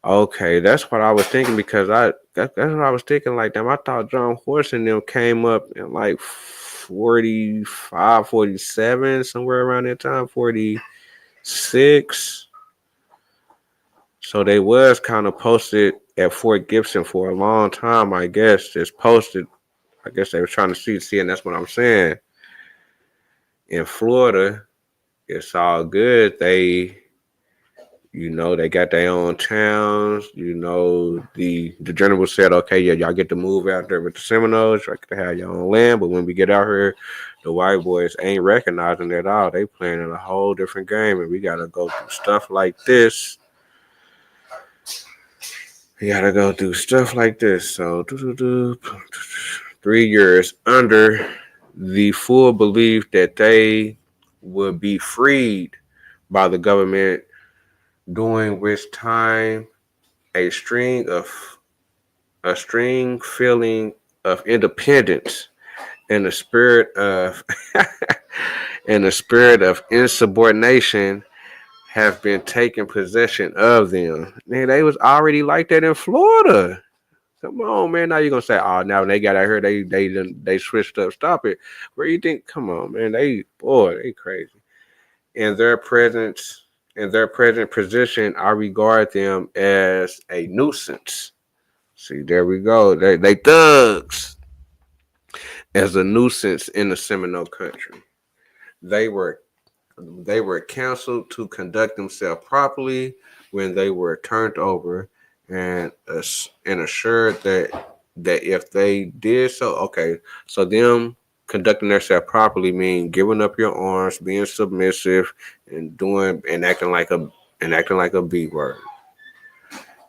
[SPEAKER 1] okay, that's what I was thinking, because that's what I was thinking. Like, damn, I thought John Horse and them came up in like 45, 47, somewhere around that time, 46. So they was kind of posted at Fort Gibson for a long time, I guess. Just posted. I guess they were trying to see, and that's what I'm saying. In Florida, it's all good. They got their own towns. The general said, okay, yeah, y'all get to move out there with the Seminoles. Y'all get to have your own land. But when we get out here, the white boys ain't recognizing it at all. They playing in a whole different game, and we got to go through stuff like this. So, 3 years under the full belief that they would be freed by the government, during which time a string feeling of independence and the spirit of and the spirit of insubordination have been taking possession of them. Man, they was already like that in Florida. Come on, man. Now you're gonna say, oh, now they got out here, they switched up. Stop it. Where you think? Come on, man. They crazy. In their presence, in their present position, I regard them as a nuisance. See, there we go. They thugs, as a nuisance in the Seminole country. They were They were counseled to conduct themselves properly when they were turned over, and assured that if they did so, okay, so them conducting themselves properly mean giving up your arms, being submissive, and acting like a B word.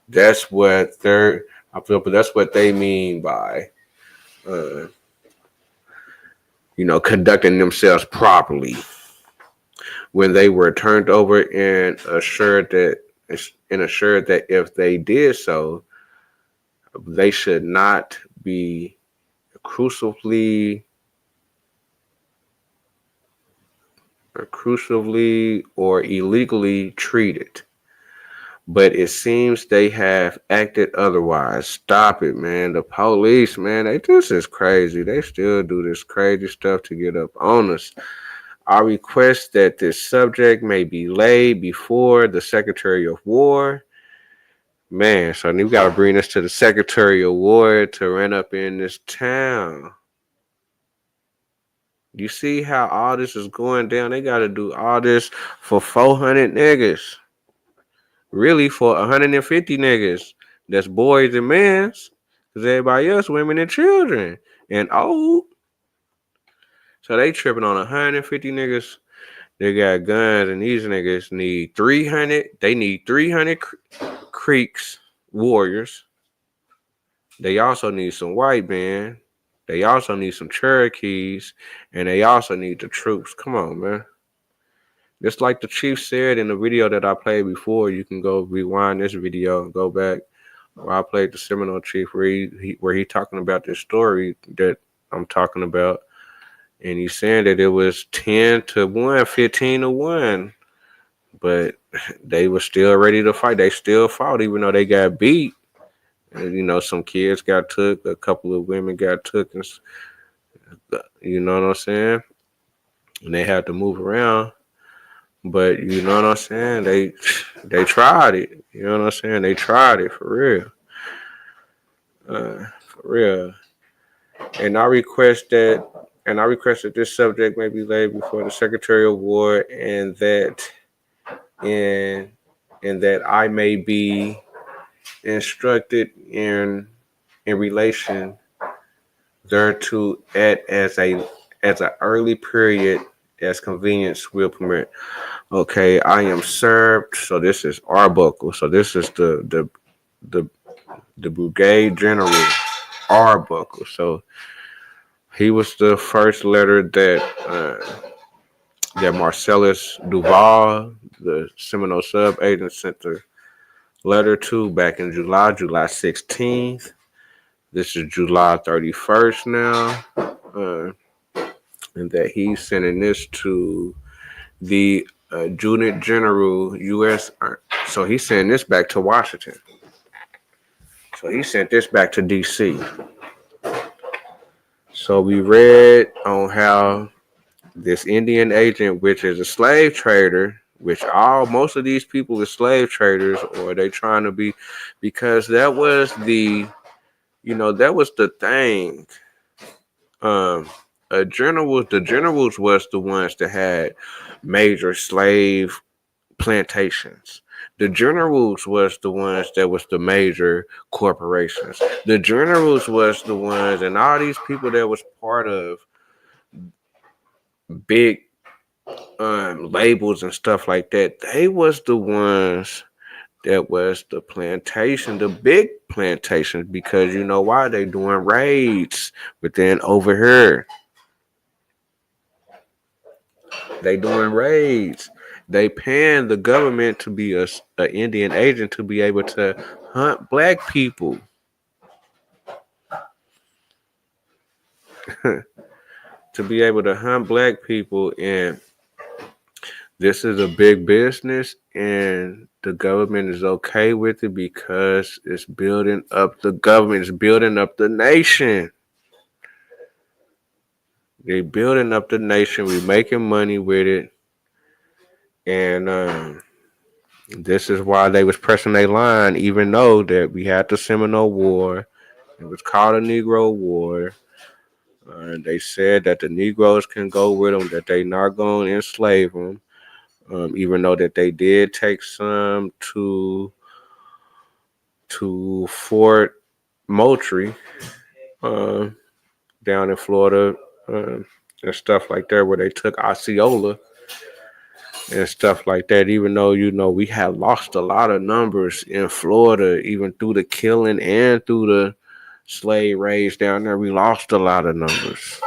[SPEAKER 1] That's what they're I feel, but that's what they mean by uh, conducting themselves properly when they were turned over, and assured that if they did so, they should not be crucifixly or illegally treated. But it seems they have acted otherwise. Stop it, man. The police, man, this is crazy. They still do this crazy stuff to get up on us. I request that this subject may be laid before the Secretary of War. Man, so you got to bring this to the Secretary of War to run up in this town. You see how all this is going down? They got to do all this for 400 niggas. Really, for 150 niggas. That's boys and men's. Because everybody else, women and children. And old. So they tripping on 150 niggas. They got guns, and these niggas need 300. They need 300 Creeks warriors. They also need some white men. They also need some Cherokees. And they also need the troops. Come on, man. Just like the chief said in the video that I played before, you can go rewind this video and go back where I played the Seminole chief where he talking about this story that I'm talking about. And he's saying that it was 10 to 1, 15 to 1. But they were still ready to fight. They still fought even though they got beat. And, some kids got took, a couple of women got took, and you know what I'm saying? And they had to move around. But you know what I'm saying? They tried it. You know what I'm saying? They tried it for real. For real. And I request that this subject may be laid before the Secretary of War, and and that I may be instructed in relation thereto as a early period as convenience will permit. Okay, I am served. So this is Arbuckle. So this is the the Brigade General Arbuckle. So he was the first letter that Marcellus Duval, the Seminole sub agent, sent the letter to back in July 16th. This is July 31st now, and that he's sending this to the Adjutant General U.S. So he's sending this back to Washington. So he sent this back to D.C. So we read on how this Indian agent, which is a slave trader, which most of these people are slave traders, or they trying to be, because that was the thing. The generals was the ones that had major slave plantations. The generals was the ones that was the major corporations. The generals was the ones, and all these people that was part of big labels and stuff like that. They was the ones that was the plantation, the big plantations, because you know why they doing raids. But then over here, they doing raids. They paying the government to be a Indian agent to be able to hunt black people. To be able to hunt black people, and this is a big business, and the government is okay with it because it's building up the government, it's building up the nation. They building up the nation. We making money with it, and this is why they was pressing their line, even though that we had the Seminole War. It was called a Negro War. And they said that the Negroes can go with them, that they not going to enslave them. Even though that they did take some to Fort Moultrie, um, down in Florida, um, and stuff like that, where they took Osceola and stuff like that. Even though we had lost a lot of numbers in Florida, even through the killing and through the slave raids down there, we lost a lot of numbers.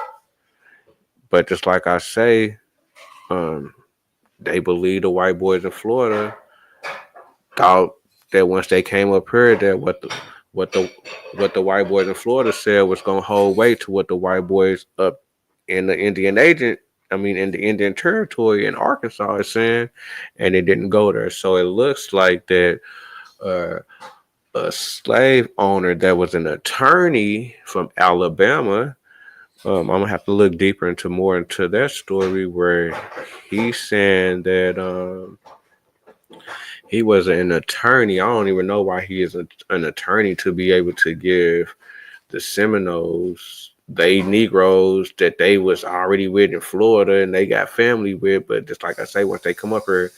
[SPEAKER 1] But just like I say, um, they believe the white boys in Florida thought that once they came up here, that what the what the white boys in Florida said was gonna hold weight to what the white boys up in the Indian agent, I mean in the Indian territory in Arkansas is saying, and it didn't go there. So it looks like that uh, a slave owner that was an attorney from Alabama. I'm gonna have to look deeper into more into that story where he's saying that he was an attorney. I don't even know why he is an attorney to be able to give the Seminoles, they Negroes that they was already with in Florida and they got family with, but just like I say, once they come up here,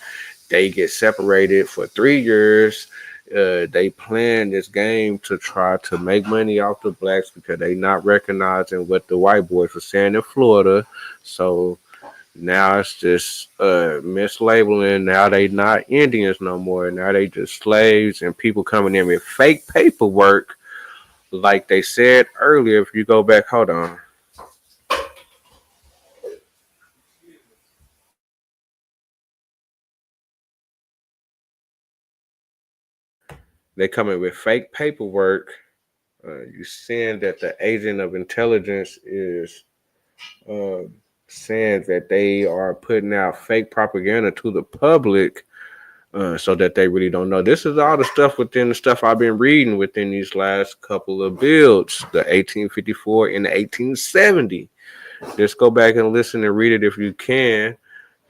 [SPEAKER 1] they get separated for 3 years. They plan this game to try to make money off the blacks because they not recognizing what the white boys were saying in Florida. So now it's just mislabeling. Now they not Indians no more. Now they just slaves and people coming in with fake paperwork. Like they said earlier, if you go back, hold on. They come in with fake paperwork. You seeing that the agent of intelligence is uh, saying that they are putting out fake propaganda to the public, so that they really don't know. This is all the stuff within the stuff I've been reading within these last couple of builds, the 1854 and the 1870. Just go back and listen and read it if you can,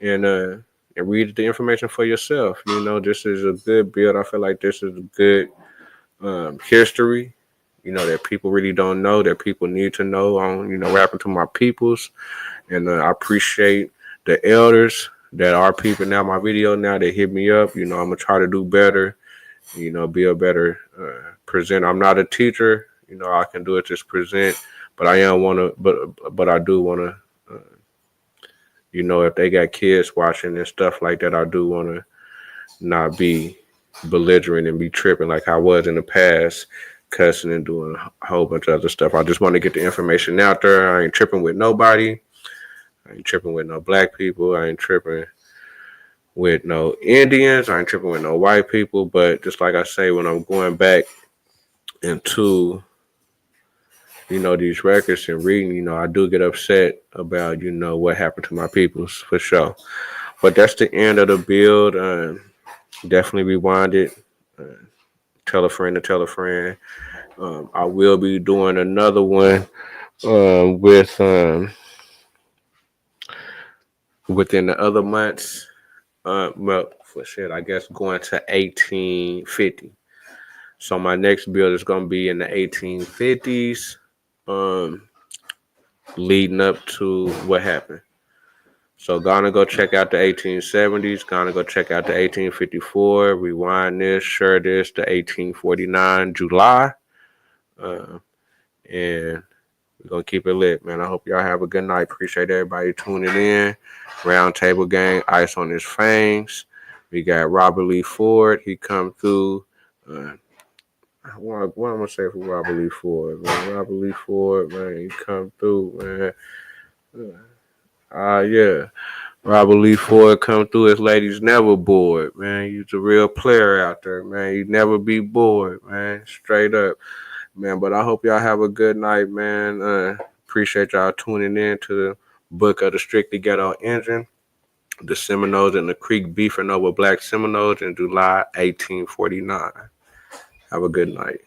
[SPEAKER 1] and read the information for yourself. This is a good build. I feel like this is a good history. That people really don't know, that people need to know on what happened to my peoples, and I appreciate the elders that are peeping out my video now. They hit me up. I'm gonna try to do better. Be a better presenter. I'm not a teacher. I can do it just present, but I am want to. But I do want to. If they got kids watching and stuff like that, I do want to not be belligerent and be tripping like I was in the past, cussing and doing a whole bunch of other stuff. I just want to get the information out there. I ain't tripping with nobody. I ain't tripping with no black people. I ain't tripping with no Indians. I ain't tripping with no white people. But just like I say, when I'm going back into, these records and reading, I do get upset about, what happened to my peoples for sure. But that's the end of the build. Definitely rewind it. Uh, Tell a friend to tell a friend. I will be doing another one with within the other months. Well, for shit, I guess going to 1850. So my next build is gonna be in the 1850s, um, leading up to what happened. So gonna go check out the 1870s. Gonna go check out the 1854. Rewind this, share this, the 1849 July, uh, and we're gonna keep it lit, man. I hope y'all have a good night. Appreciate everybody tuning in. Round Table Gang, ice on his fangs. We got Robert Lee Ford. He come through. Uh, what I'm gonna say for Robert Lee Ford, man? Robert Lee Ford, man, he come through, man. Yeah. Robert Lee Ford come through. His ladies never bored, man. He's a real player out there, man. He never be bored, man. Straight up, man. But I hope y'all have a good night, man. Appreciate y'all tuning in to the book of the Strictly Ghetto Engine, the Seminoles and the Creek beefing over Black Seminoles in July 1849. Have a good night.